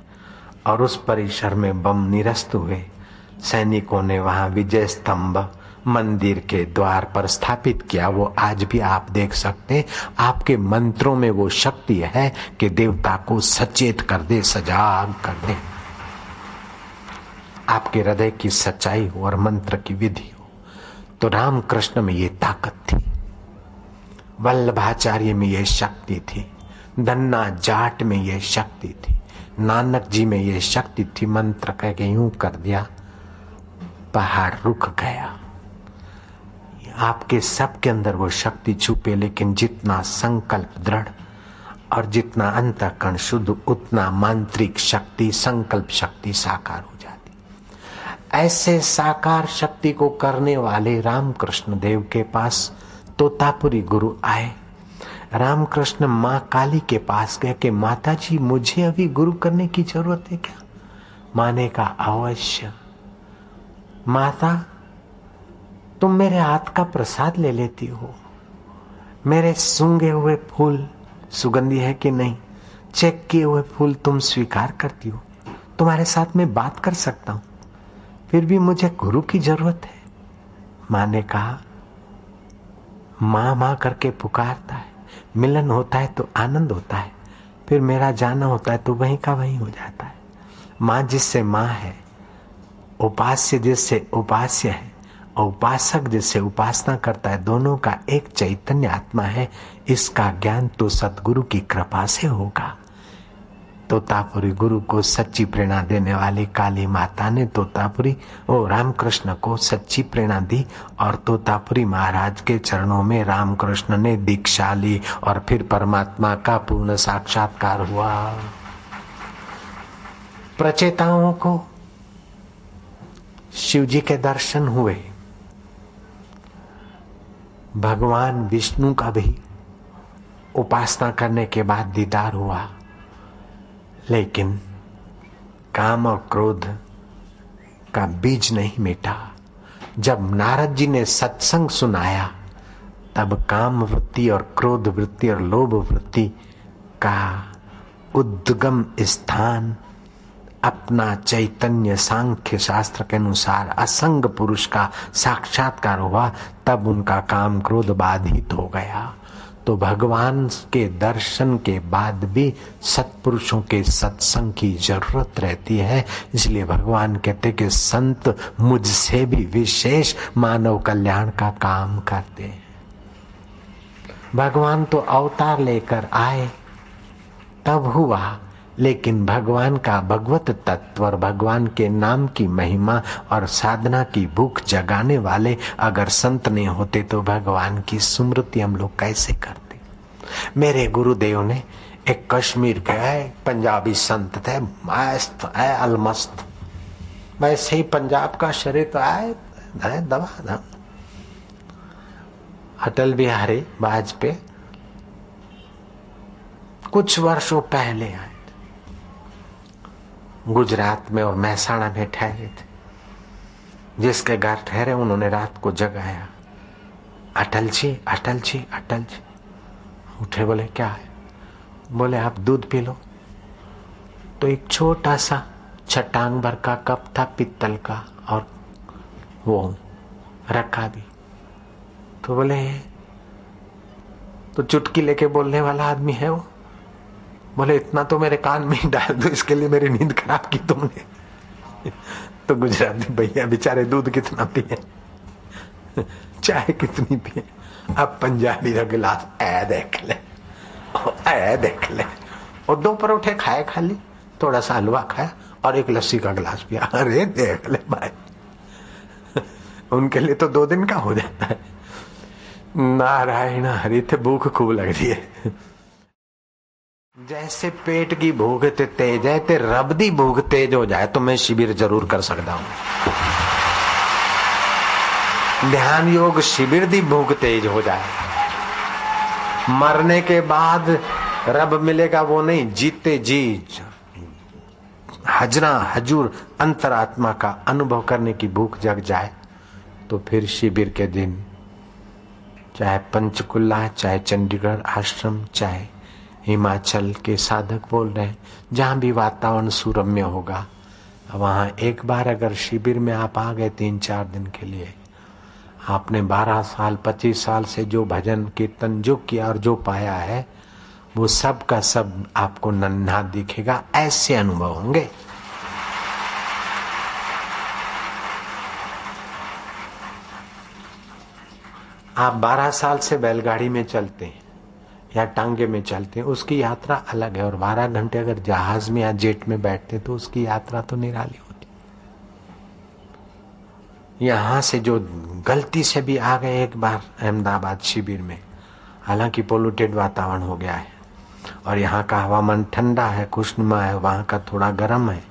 [SPEAKER 1] और उस परिसर में बम निरस्त हुए। सैनिकों ने वहां विजय स्तंभ मंदिर के द्वार पर स्थापित किया। वो आज भी आप देख सकते हैं। आपके मंत्रों में वो शक्ति है कि देवता को सचेत कर दे, सजाग कर दे। आपके हृदय की सच्चाई हो और मंत्र की विधि हो। तो रामकृष्ण में ये ताकत थी, वल्लभाचार्य में ये शक्ति थी, धन्ना जाट में ये शक्ति थी, नानक जी में ये शक्ति थी। मंत्र कह के यूं कर दिया, पहाड़ रुक गया। आपके सबके अंदर वो शक्ति छुपे, लेकिन जितना संकल्प दृढ़ और जितना अंतःकरण शुद्ध, उतना मांत्रिक शक्ति, संकल्प शक्ति साकार हो जाती। ऐसे साकार शक्ति को करने वाले रामकृष्ण देव के पास तोतापुरी गुरु आए। रामकृष्ण माँ काली के पास गए कि माता जी मुझे अभी गुरु करने की जरूरत है क्या? माँ ने कहा अवश्य। माता तुम मेरे हाथ का प्रसाद ले लेती हो, मेरे सूंघे हुए फूल सुगंधी है कि नहीं, चेक किए हुए फूल तुम स्वीकार करती हो, तुम्हारे साथ में बात कर सकता हूं, फिर भी मुझे गुरु की जरूरत है। माँ ने कहा माँ माँ करके पुकारता है, मिलन होता है तो आनंद होता है, फिर मेरा जाना होता है तो वहीं का वहीं हो जाता है। माँ जिससे माँ है, उपास्य जिससे उपास्य है, और उपासक जिससे उपासना करता है, दोनों का एक चैतन्य आत्मा है। इसका ज्ञान तो सतगुरु की कृपा से होगा। तोतापुरी गुरु को सच्ची प्रेरणा देने वाली काली माता ने तोतापुरी रामकृष्ण को सच्ची प्रेरणा दी और तोतापुरी महाराज के चरणों में रामकृष्ण ने दीक्षा ली और फिर परमात्मा का पूर्ण साक्षात्कार हुआ। प्रचेताओं को शिव जी के दर्शन हुए, भगवान विष्णु का भी उपासना करने के बाद दीदार हुआ, लेकिन काम और क्रोध का बीज नहीं मिटा। जब नारद जी ने सत्संग सुनाया, तब काम वृत्ति और क्रोध वृत्ति और लोभ वृत्ति का उद्गम स्थान अपना चैतन्य सांख्य शास्त्र के अनुसार असंग पुरुष का साक्षात्कार हुआ। तब उनका काम क्रोध बाधित हो गया। तो भगवान के दर्शन के बाद भी सत्पुरुषों के सत्संग की जरूरत रहती है। इसलिए भगवान कहते कि संत मुझसे भी विशेष मानव कल्याण का काम करते हैं। भगवान तो अवतार लेकर आए तब हुआ, लेकिन भगवान का भगवत तत्व और भगवान के नाम की महिमा और साधना की भूख जगाने वाले अगर संत नहीं होते तो भगवान की स्मृति हम लोग कैसे करते। मेरे गुरुदेव ने एक कश्मीर के पंजाबी संत थे, मस्त है अलमस्त, वैसे ही पंजाब का शरीर तो आए दबा। अटल बिहारी वाजपेयी कुछ वर्षों पहले आए, गुजरात में और महसाणा में ठहरे थे। जिसके घर ठहरे उन्होंने रात को जगाया, अटल जी अटल जी अटल जी। उठे, बोले क्या है? बोले आप दूध पी लो। तो एक छोटा सा छटांग भर का कप था पित्तल का और वो रखा भी। तो बोले तो चुटकी लेके बोलने वाला आदमी है वो। बोले इतना तो मेरे कान में ही डाल दो, इसके लिए मेरी नींद खराब की तुमने। तो गुजराती भैया बेचारे दूध कितना पिए, चाय कितनी पिए। अब पंजाबी का गिलास ऐ देख ले, ऐ देख ले। और 2 परोठे खाए, खाली थोड़ा सा हलवा खाया और एक लस्सी का गिलास पिया। अरे देख ले भाई, उनके लिए तो 2 दिन का हो जाता है। नारायण हरि, थे भूख खूब लग रही है। जैसे पेट की भूख ते तेज है, ते रब दी भूख तेज हो जाए तो मैं शिविर जरूर कर सकता हूं। ध्यान योग शिविर दी भूख तेज हो जाए, मरने के बाद रब मिलेगा वो नहीं, जीते जी हजरा हजूर अंतरात्मा का अनुभव करने की भूख जग जाए तो फिर शिविर के दिन, चाहे पंचकुला, चाहे चंडीगढ़ आश्रम, चाहे हिमाचल के साधक बोल रहे हैं, जहां भी वातावरण सुरम्य होगा, वहां एक बार अगर शिविर में आप आ गए 3-4 दिन के लिए, आपने 12 साल 25 साल से जो भजन कीर्तन जो किया और जो पाया है, वो सब का सब आपको नन्हा दिखेगा। ऐसे अनुभव होंगे। आप 12 साल से बैलगाड़ी में चलते हैं या टांगे में चलते हैं, उसकी यात्रा अलग है। और 12 घंटे अगर जहाज में या जेट में बैठते तो उसकी यात्रा तो निराली होती। यहां से जो गलती से भी आ गए एक बार अहमदाबाद शिविर में, हालांकि पोल्यूटेड वातावरण हो गया है और यहाँ का हवामान ठंडा है, खुशनुमा है, वहां का थोड़ा गर्म है,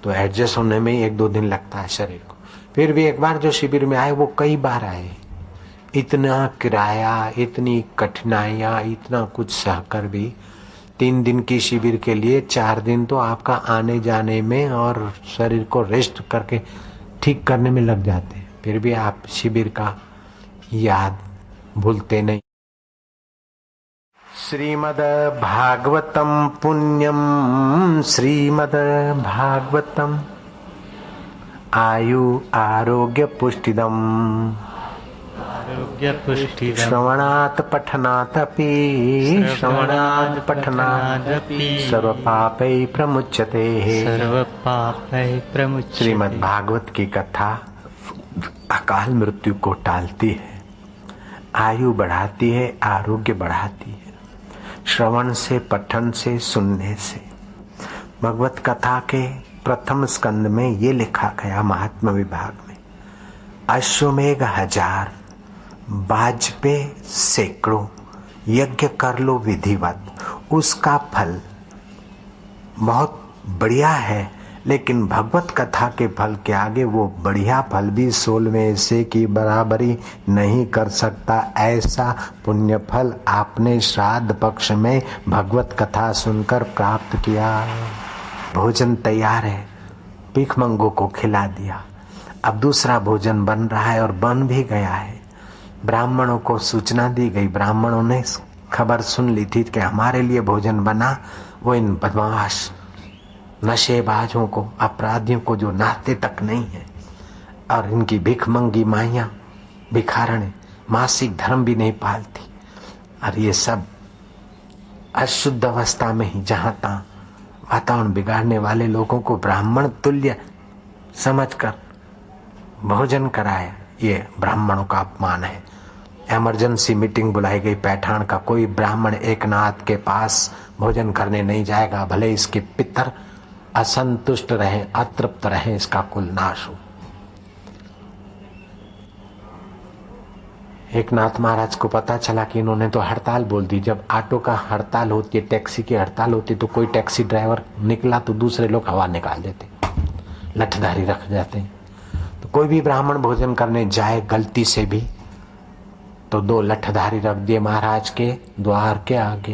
[SPEAKER 1] तो एडजस्ट होने में 1-2 दिन लगता है शरीर को। फिर भी एक बार जो शिविर में आए वो कई बार आए। इतना किराया, इतनी कठिनाइयां, इतना कुछ सहकर भी 3 दिन की शिविर के लिए 4 दिन तो आपका आने जाने में और शरीर को रेस्ट करके ठीक करने में लग जाते हैं। फिर भी आप शिविर का याद भूलते नहीं। श्रीमद् भागवतम पुण्यम, श्रीमद् भागवतम आयु आरोग्य पुष्टिदम, श्रवणात् पठनादपि, श्रवणात् पठनादपि सर्वपापै प्रमुच्यते, सर्वपापै प्रमुच्यते। श्रीमद् भागवत की कथा अकाल मृत्यु को टालती है, आयु बढ़ाती है, आरोग्य बढ़ाती है। श्रवण से, पठन से, सुनने से। भगवत कथा के प्रथम स्कंद में ये लिखा गया महात्मा विभाग में, अश्वमेघ 1000, बाजपे सैकड़ों, यज्ञ कर लो विधिवत। उसका फल बहुत बढ़िया है, लेकिन भगवत कथा के फल के आगे वो बढ़िया फल भी 16वें से की बराबरी नहीं कर सकता। ऐसा पुण्य फल आपने श्राद्ध पक्ष में भगवत कथा सुनकर प्राप्त किया। भोजन तैयार है, भिखमंगों को खिला दिया, अब दूसरा भोजन बन रहा है और बन भी गया है। ब्राह्मणों को सूचना दी गई, ब्राह्मणों ने खबर सुन ली थी कि हमारे लिए भोजन बना। वो इन बदमाश नशेबाजों को, अपराधियों को जो नाते तक नहीं है, और इनकी भिखमंगी माइयां, भिखारणे, मासिक धर्म भी नहीं पालती, और ये सब अशुद्ध अवस्था में ही जहां तहां वातावरण बिगाड़ने वाले लोगों को ब्राह्मण तुल्य समझकर भोजन कराए, ये ब्राह्मणों का अपमान है। इमरजेंसी मीटिंग बुलाई गई पैठान का, कोई ब्राह्मण एकनाथ के पास भोजन करने नहीं जाएगा, भले इसके पितर असंतुष्ट रहे, अतृप्त रहे, इसका कुल नाश हो। एकनाथ महाराज को पता चला कि इन्होंने तो हड़ताल बोल दी। जब ऑटो का हड़ताल होती है, टैक्सी की हड़ताल होती है, तो कोई टैक्सी ड्राइवर निकला तो दूसरे लोग हवा निकाल देते, लठधारी रख जाते। तो कोई भी ब्राह्मण भोजन करने जाए गलती से भी तो 2 लठधारी रख दिए महाराज के द्वार के आगे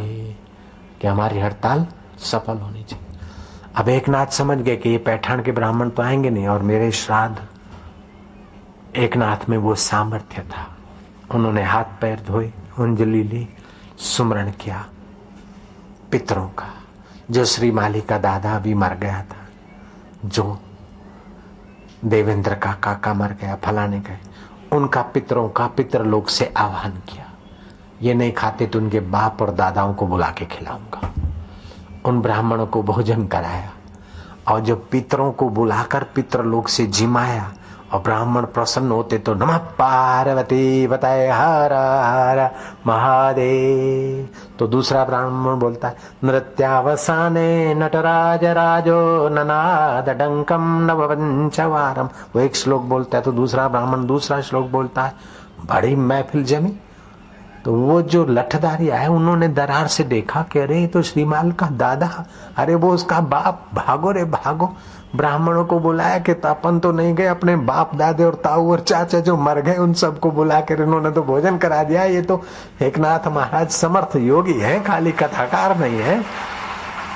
[SPEAKER 1] कि हमारी हड़ताल सफल होनी चाहिए। अब एकनाथ समझ गए कि ये पैठान के ब्राह्मण तो आएंगे नहीं, और मेरे श्राद्ध, एकनाथ में वो सामर्थ्य था। उन्होंने हाथ पैर धोए, अंजलि ली, सुमरण किया पितरों का। जो श्री माली का दादा भी मर गया था, जो देवेंद्र का काका मर गया, फलाने गए, उनका पितरों का पितरलोक से आह्वान किया, ये नहीं खाते तो उनके बाप और दादाओं को बुला के खिलाऊंगा। उन ब्राह्मणों को भोजन कराया और जब पितरों को बुलाकर पितरलोक से जिमाया और ब्राह्मण प्रसन्न होते तो नमः पार्वती बताए हर हर महादेव। तो दूसरा ब्राह्मण बोलता है नृत्यावसाने नटराज राजो ननाद डंकम नववंचवारम। वो एक श्लोक बोलता है तो दूसरा ब्राह्मण दूसरा श्लोक बोलता है। बड़ी महफिल जमी। तो वो जो लठधारी आए उन्होंने दरार से देखा कि अरे ये तो श्रीमाल का दादा, अरे वो उसका बाप, भागो रे भागो। ब्राह्मणों को बुलाया कि अपन तो नहीं गए, अपने बाप दादे और ताऊ और चाचा जो मर गए उन सबको बुला कर इन्होंने तो भोजन करा दिया। ये तो एकनाथ महाराज समर्थ योगी है, खाली कथाकार नहीं है,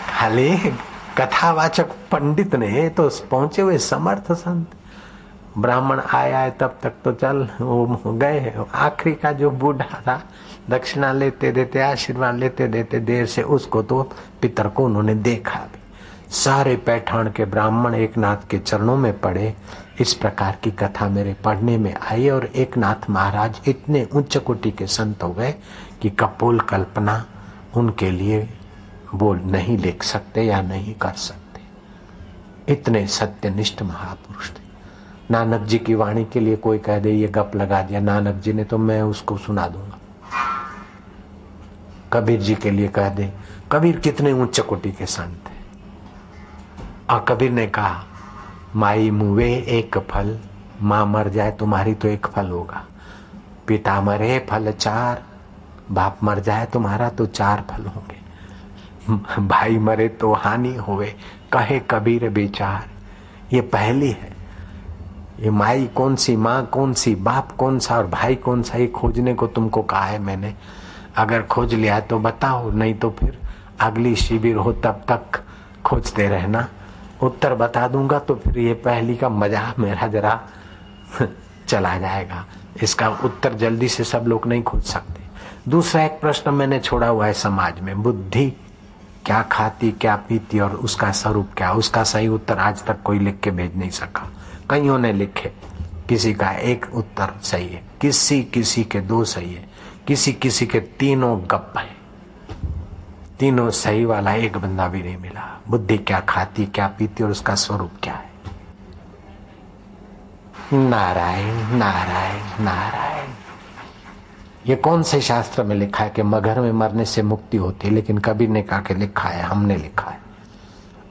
[SPEAKER 1] खाली कथावाचक पंडित नहीं, तो पहुंचे हुए समर्थ संत। ब्राह्मण आया है तब तक तो चल वो गए। आखिरी का जो बूढ़ा था दक्षिणा लेते देते आशीर्वाद लेते देते देर से उसको तो पितर को उन्होंने देखा भी। सारे पैठान के ब्राह्मण एकनाथ के चरणों में पड़े। इस प्रकार की कथा मेरे पढ़ने में आई और एकनाथ महाराज इतने उच्च कोटि के संत हो गए कि कपोल कल्पना उनके लिए बोल नहीं लिख सकते या नहीं कर सकते। इतने सत्यनिष्ठ महापुरुष थे। नानक जी की वाणी के लिए कोई कह दे ये गप लगा दिया नानक जी ने तो मैं उसको सुना दूंगा। कबीर जी के लिए कह दे, कबीर कितने उच्च कोटि के संत थे। और कबीर ने कहा माई मुवे एक फल, मां मर जाए तुम्हारी तो एक फल होगा, पिता मरे फल चार, बाप मर जाए तुम्हारा तो चार फल होंगे, भाई मरे तो हानि होवे, कहे कबीर बेचार। ये पहली है। ये माई कौन सी, माँ कौन सी, बाप कौन सा और भाई कौन सा, ये खोजने को तुमको कहा है मैंने। अगर खोज लिया तो बताओ, नहीं तो फिर अगली शिविर हो तब तक खोजते रहना। उत्तर बता दूंगा तो फिर ये पहली का मजा मेरा जरा चला जाएगा। इसका उत्तर जल्दी से सब लोग नहीं खोज सकते। दूसरा एक प्रश्न मैंने छोड़ा हुआ है समाज में, बुद्धि क्या खाती क्या पीती और उसका स्वरूप क्या, उसका सही उत्तर आज तक कोई लिख के भेज नहीं सका। कईयों ने लिखे, किसी का एक उत्तर सही है, किसी किसी के दो सही है, किसी किसी के तीनों गप है, तीनों सही वाला एक बंदा भी नहीं मिला। बुद्धि क्या खाती क्या पीती और उसका स्वरूप क्या है। नारायण नारायण नारायण। ये कौन से शास्त्र में लिखा है कि मगर में मरने से मुक्ति होती है? लेकिन कबीर ने कहा कि लिखा है, हमने लिखा है।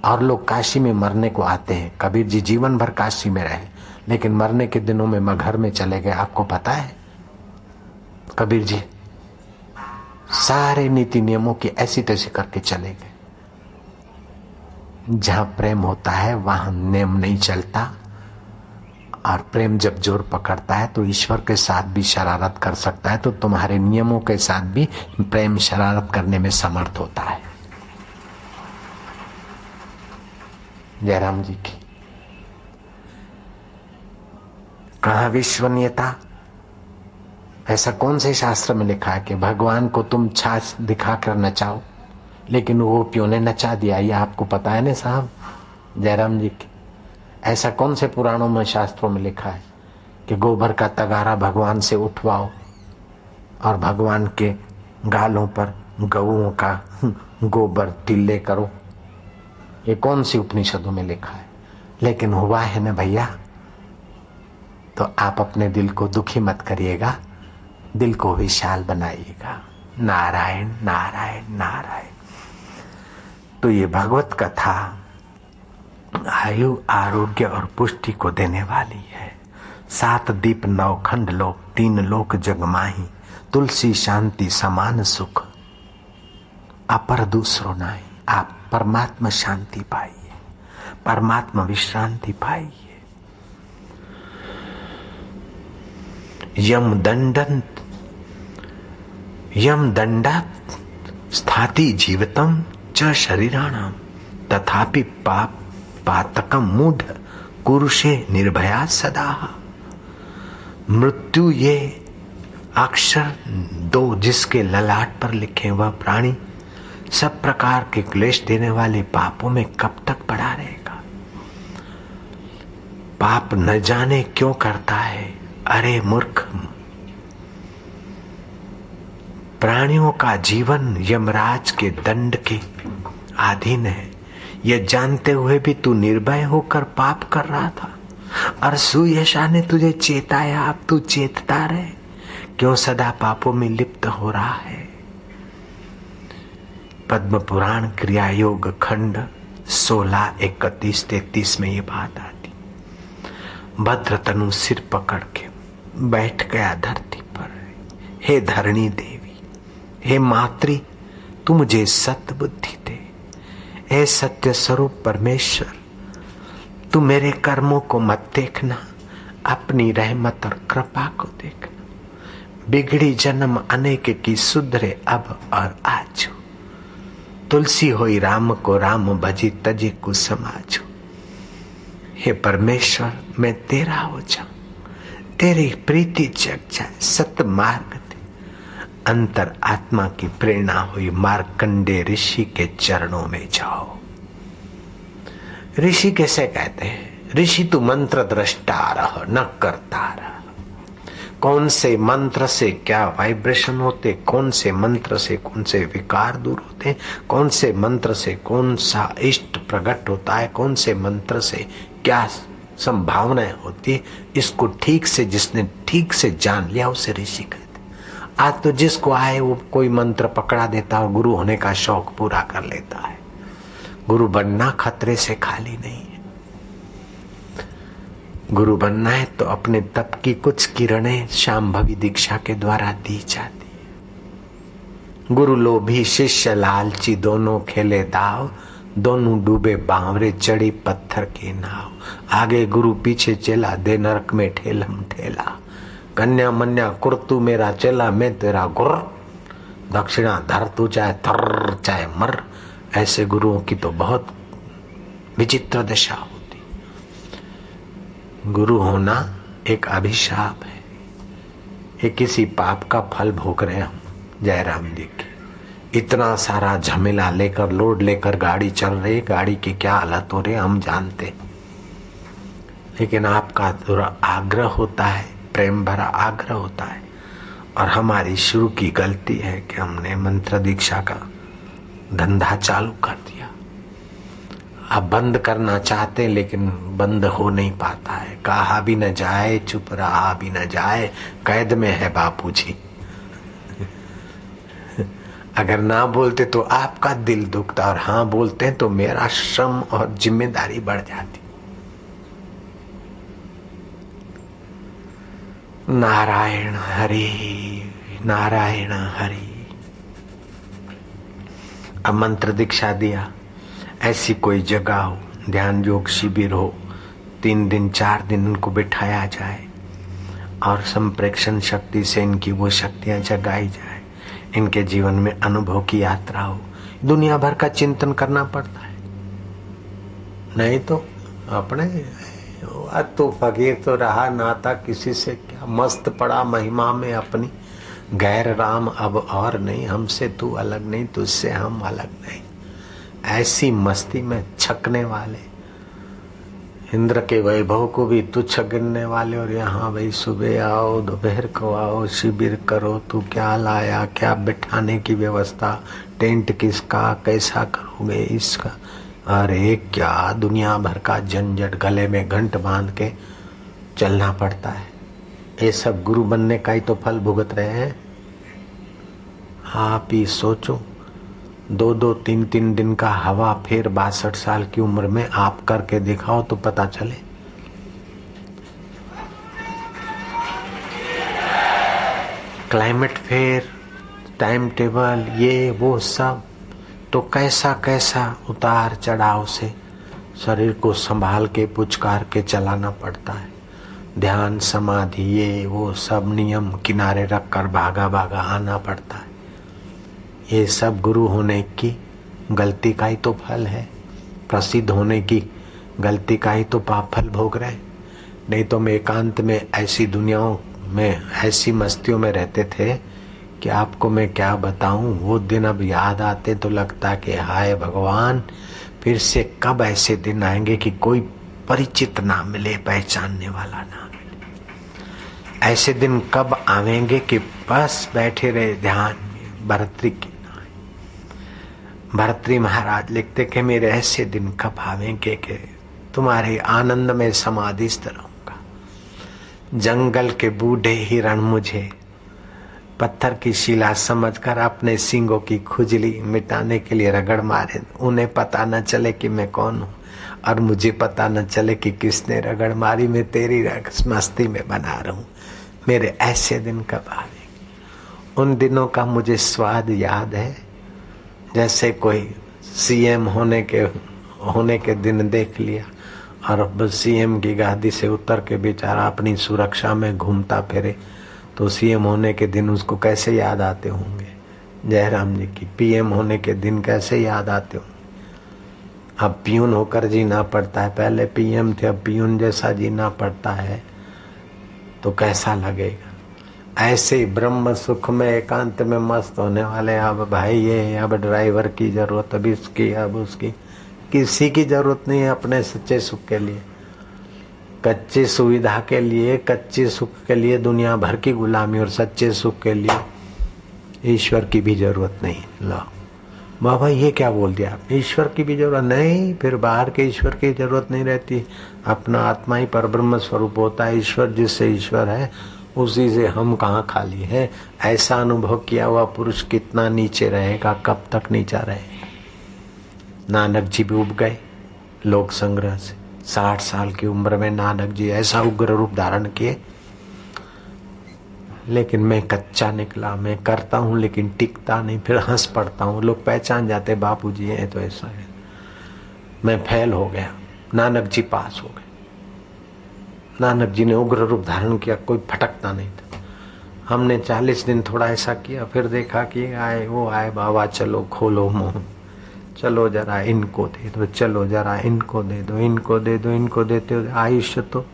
[SPEAKER 1] और लोग काशी में मरने को आते हैं। कबीर जी जीवन भर काशी में रहे लेकिन मरने के दिनों में मगहर में चले गए। आपको पता है कबीर जी सारे नीति नियमों की ऐसी तैसी करके चले गए। जहां प्रेम होता है वहां नियम नहीं चलता, और प्रेम जब जोर पकड़ता है तो ईश्वर के साथ भी शरारत कर सकता है। तो तुम्हारे नियमों के साथ भी प्रेम शरारत करने में समर्थ होता है। जयराम जी की कहा विश्वनीयता। ऐसा कौन से शास्त्र में लिखा है कि भगवान को तुम छाछ दिखाकर नचाओ, लेकिन गोपियों ने नचा दिया? ये आपको पता है ना साहब जयराम जी की। ऐसा कौन से पुराणों में शास्त्रों में लिखा है कि गोबर का तगारा भगवान से उठवाओ और भगवान के गालों पर गऊओं का गोबर टिल्ले करो? ये कौन सी उपनिषदों में लिखा है? लेकिन हुआ है ना भैया। तो आप अपने दिल को दुखी मत करिएगा, दिल को विशाल बनाइएगा। नारायण नारायण नारायण। तो ये भगवत कथा आयु आरोग्य और पुष्टि को देने वाली है। 7 दीप 9 खंड लोक 3 लोक जगमाही, तुलसी शांति समान सुख अपर दूसरो नाही। आप परमात्मा शांति पाइए, परमात्मा विश्रांति पाइए। यम दंडात स्थाति जीवितम च शरीराणाम तथापि पाप पातकम मूढ़ कुरुषे निर्भया सदा। मृत्यु ये अक्षर 2 जिसके ललाट पर लिखे वह प्राणी सब प्रकार के क्लेश देने वाले पापों में कब तक पड़ा रहेगा? पाप न जाने क्यों करता है। अरे मूर्ख, प्राणियों का जीवन यमराज के दंड के अधीन है। यह जानते हुए भी तू निर्भय होकर पाप कर रहा था और सुयशा ने तुझे चेताया। अब तू चेतता रहे, क्यों सदा पापों में लिप्त हो रहा है। पद्म पुराण क्रिया योग खंड 16:31-33 में ये बात आती। भद्र तनु सिर पकड़ के बैठ गया धरती पर। हे धरणी देवी, हे मातृ, तू मुझे सत्य बुद्धि दे। हे सत्य स्वरूप परमेश्वर, तू मेरे कर्मों को मत देखना, अपनी रहमत और कृपा को देखना। बिगड़ी जन्म अनेक की सुधरे अब और आजू। तुलसी होई राम को राम भजी तजे को समाजो। हे परमेश्वर, मैं तेरा हो जाऊं, तेरी प्रीति जग जाए, सत्य मार्ग दे। अंतर आत्मा की प्रेरणा हुई, मार्कंडे ऋषि के चरणों में जाओ। ऋषि कैसे कहते हैं? ऋषि तू मंत्र दृष्टा रह, न करता रह। कौन से मंत्र से क्या वाइब्रेशन होते, कौन से मंत्र से कौन से विकार दूर होते, कौन से मंत्र से कौन सा इष्ट प्रकट होता है, कौन से मंत्र से क्या संभावनाएं होती है, इसको ठीक से जिसने ठीक से जान लिया उसे ऋषि कहते। आज तो जिसको आए वो कोई मंत्र पकड़ा देता और गुरु होने का शौक पूरा कर लेता है। गुरु बनना खतरे से खाली नहीं है। गुरु बनना है तो अपने तप की कुछ किरणें शांभवी दीक्षा के द्वारा दी जाती है। गुरु लोभी शिष्य लालची, दोनों खेले दाव, दोनों डूबे बावरे, चढ़ी पत्थर की नाव। आगे गुरु पीछे चला, दे नरक में ठेलम ठेला। कन्या मन्या कुर्तू मेरा चला, मैं तेरा गुर। दक्षिणा धर तू चाहे थर चाहे मर। ऐसे गुरुओं की तो बहुत विचित्र दशा होती। गुरु होना एक अभिशाप है। ये किसी पाप का फल भोग रहे हम। जयराम जी की इतना सारा झमेला लेकर, लोड लेकर गाड़ी चल रही, गाड़ी की क्या हालत हो रही हम जानते। लेकिन आपका आग्रह होता है, प्रेम भरा आग्रह होता है, और हमारी शुरू की गलती है कि हमने मंत्र दीक्षा का धंधा चालू कर दिया। अब बंद करना चाहते लेकिन बंद हो नहीं पाता है। कहा भी न जाए, चुप रहा भी न जाए, कैद में है बापूजी। अगर ना बोलते तो आपका दिल दुखता, और हाँ बोलते हैं तो मेरा श्रम और जिम्मेदारी बढ़ जाती। नारायण हरि, नारायण हरि। अब मंत्र दीक्षा दिया, ऐसी कोई जगह हो, ध्यान योग शिविर हो, 3 दिन 4 दिन उनको बिठाया जाए और संप्रेक्षण शक्ति से इनकी वो शक्तियां जगाई जाए, इनके जीवन में अनुभव की यात्रा हो। दुनिया भर का चिंतन करना पड़ता है, नहीं तो अपने तो फकीर तो रहा नाता किसी से क्या, मस्त पड़ा महिमा में अपनी। गैर राम अब और नहीं, हमसे तू अलग नहीं, तुझसे हम अलग नहीं। ऐसी मस्ती में छकने वाले, इंद्र के वैभव को भी तुच्छ गिनने वाले, और यहाँ भाई सुबह आओ दोपहर को आओ, शिविर करो, तू क्या लाया, क्या बिठाने की व्यवस्था, टेंट किसका, कैसा करोगे इसका। अरे क्या दुनिया भर का झंझट, गले में घंट बांध के चलना पड़ता है। ये सब गुरु बनने का ही तो फल भुगत रहे हैं। आप ही सोचो, 2-2, 3-3 दिन का हवा फेर 62 साल की उम्र में आप करके दिखाओ तो पता चले। क्लाइमेट फेयर, टाइम टेबल, ये वो सब, तो कैसा कैसा उतार चढ़ाव से शरीर को संभाल के पुचकार के चलाना पड़ता है। ध्यान समाधि ये वो सब नियम किनारे रखकर भागा भागा आना पड़ता है। ये सब गुरु होने की गलती का ही तो फल है, प्रसिद्ध होने की गलती का ही तो पाप फल भोग रहे। नहीं तो हम एकांत में ऐसी दुनियाओं में, ऐसी मस्तियों में रहते थे कि आपको मैं क्या बताऊं। वो दिन अब याद आते तो लगता कि हाय भगवान, फिर से कब ऐसे दिन आएंगे कि कोई परिचित ना मिले, पहचानने वाला ना मिले। ऐसे दिन कब आवेंगे कि बस बैठे रहे ध्यान में भर्तृ की नाई। भर्तृ महाराज लिखते कि मेरे ऐसे दिन कब आवेंगे कि तुम्हारे आनंद में समाधिस्थ रहूंगा। जंगल के बूढ़े हिरण मुझे पत्थर की शिला समझकर अपने सींगों की खुजली मिटाने के लिए रगड़ मारे, उन्हें पता न चले कि मैं कौन हूं और मुझे पता न चले कि किसने रगड़ मारी। मैं तेरी मस्ती में बना रहा हूं। मेरे ऐसे दिन कब आवेंगे? उन दिनों का मुझे स्वाद याद है, जैसे कोई सीएम होने के दिन देख लिया और अब सीएम की गादी से उतर के बेचारा अपनी सुरक्षा में घूमता फिरे, तो सीएम होने के दिन उसको कैसे याद आते होंगे। जयराम जी की पीएम होने के दिन कैसे याद आते होंगे। अब पियून होकर जीना पड़ता है, पहले पीएम थे, अब पियून जैसा जीना पड़ता है, तो कैसा लगेगा। ऐसे ही ब्रह्म सुख में एकांत में मस्त होने वाले। अब भाई ये अब ड्राइवर की जरूरत, अब इसकी, अब उसकी, किसी की जरूरत नहीं है अपने सच्चे सुख के लिए। कच्ची सुविधा के लिए, कच्चे सुख के लिए दुनिया भर की गुलामी, और सच्चे सुख के लिए ईश्वर की भी जरूरत नहीं। लो बाबा ये क्या बोल दिया, ईश्वर की भी जरूरत नहीं, फिर बाहर के ईश्वर की जरूरत नहीं रहती। अपना आत्मा ही परब्रह्म स्वरूप होता है। ईश्वर जिससे ईश्वर है उसी से हम कहाँ खाली है। ऐसा अनुभव किया हुआ पुरुष कितना नीचे रहेगा, कब तक नीचा रहेगा। नानक जी भी उब गए लोक संग्रह से। 60 साल की उम्र में नानक जी ऐसा उग्र रूप धारण किए। लेकिन मैं कच्चा निकला, मैं करता हूं लेकिन टिकता नहीं, फिर हंस पड़ता हूं। लोग पहचान जाते बापूजी है तो ऐसा है। मैं फेल हो गया, नानक जी पास हो गए। नानक जी ने उग्र रूप धारण किया, कोई फटकता नहीं था। हमने 40 दिन थोड़ा ऐसा किया, फिर देखा कि आए वो आए, बाबा चलो खोलो मुंह, चलो जरा इनको दे दो, चलो जरा इनको दे दो, इनको दे दो, इनको देते हो आयुष्य तो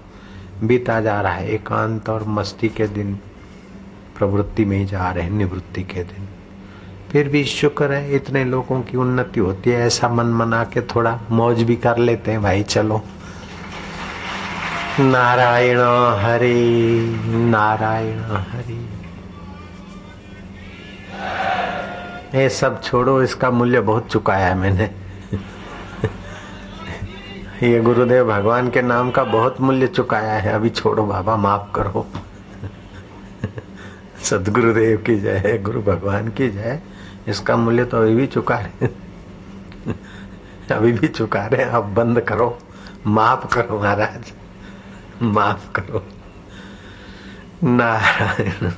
[SPEAKER 1] बीता जा रहा है। एकांत और मस्ती के दिन प्रवृत्ति में ही जा रहे हैं, निवृत्ति के दिन। फिर भी शुक्र है इतने लोगों की उन्नति होती है, ऐसा मन मना के थोड़ा मौज भी कर लेते हैं। भाई चलो नारायण हरि नारायण हरि। ये सब छोड़ो, इसका मूल्य बहुत चुकाया है मैंने। ये गुरुदेव भगवान के नाम का बहुत मूल्य चुकाया है, अभी छोड़ो बाबा, माफ करो। सदगुरुदेव की जय, गुरु भगवान की जय। इसका मूल्य तो अभी भी चुका रहे, अभी भी चुका रहे। अब बंद करो, माफ करो महाराज, माफ करो। नारायण।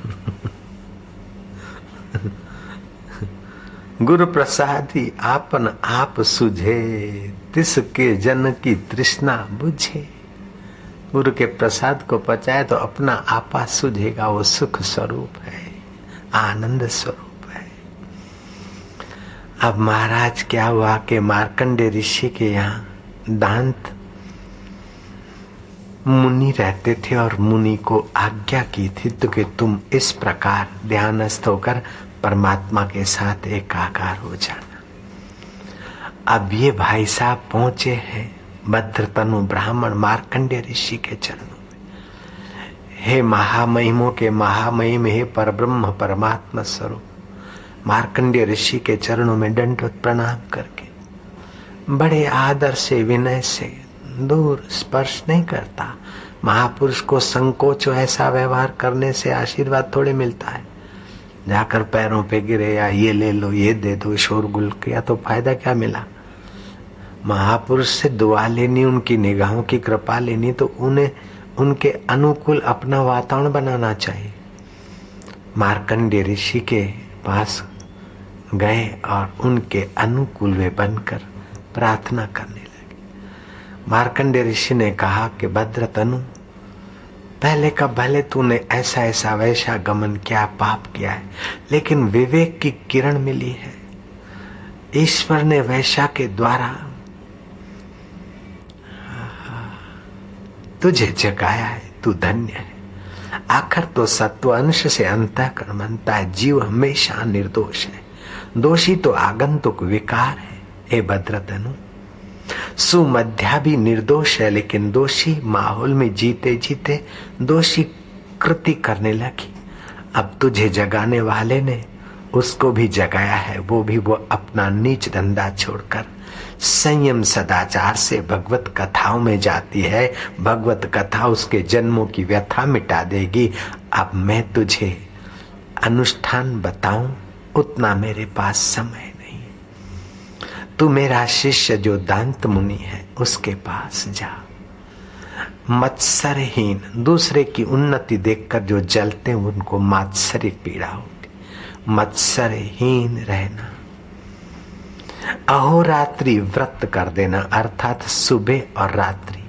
[SPEAKER 1] गुरु प्रसादी आपन आप सुझे, तिसके जन की तृष्णा बुझे। गुरु के प्रसाद को पचाए तो अपना आपा सुझेगा। वो सुख स्वरूप है, आनंद स्वरूप है। अब महाराज क्या हुआ कि मार्कंडेय ऋषि के यहाँ दांत मुनि रहते थे और मुनि को आज्ञा की थी तो कि तुम इस प्रकार ध्यानस्थ होकर परमात्मा के साथ एकाकार हो जाना। अब ये भाई साहब पहुंचे हैं भद्रतनु ब्राह्मण मार्कंडेय ऋषि के चरणों में। हे महामहिमों के महामहिम, हे परब्रह्म परमात्मा स्वरूप, मार्कंडेय ऋषि के चरणों में दंडवत प्रणाम करके बड़े आदर से विनय से, दूर स्पर्श नहीं करता। महापुरुष को संकोच ऐसा व्यवहार करने से आशीर्वाद थोड़े मिलता है। जाकर पैरों पे गिरे या ये ले लो, ये दे दो, शोरगुल किया तो फायदा क्या मिला। महापुरुष से दुआ लेनी, उनकी निगाहों की कृपा लेनी, तो उन्हें उनके अनुकूल अपना वातावरण बनाना चाहिए। मार्कंडेय ऋषि के पास गए और उनके अनुकूल वे बनकर प्रार्थना करने लगे। मार्कंडेय ऋषि ने कहा कि भद्रतनु, पहले का भले तूने ऐसा ऐसा वैसा गमन किया, पाप किया है, लेकिन विवेक की किरण मिली है। ईश्वर ने वैसा के द्वारा तुझे जगाया है, तू धन्य है। आखिर तो सत्व अंश से अंतःकरण बनता है। जीव हमेशा निर्दोष है, दोषी तो आगंतुक विकार है। हे भद्रतनु, सुमध्या भी निर्दोष है, लेकिन दोषी माहौल में जीते जीते दोषी कृति करने लगी। अब तुझे जगाने वाले ने उसको भी जगाया है, वो अपना नीच धंधा छोड़कर संयम सदाचार से भगवत कथाओं में जाती है। भगवत कथा उसके जन्मों की व्यथा मिटा देगी। अब मैं तुझे अनुष्ठान बताऊं, उतना मेरे पास समय नहीं। तू मेरा शिष्य जो दांत मुनि है उसके पास जा। मत्सरहीन, दूसरे की उन्नति देखकर जो जलते हैं उनको मात्सर्य पीड़ा होती। मत्सरहीन रहना, अहोरात्रि व्रत कर देना, अर्थात सुबह और रात्रि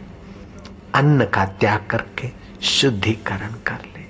[SPEAKER 1] अन्न का त्याग करके शुद्धिकरण कर ले।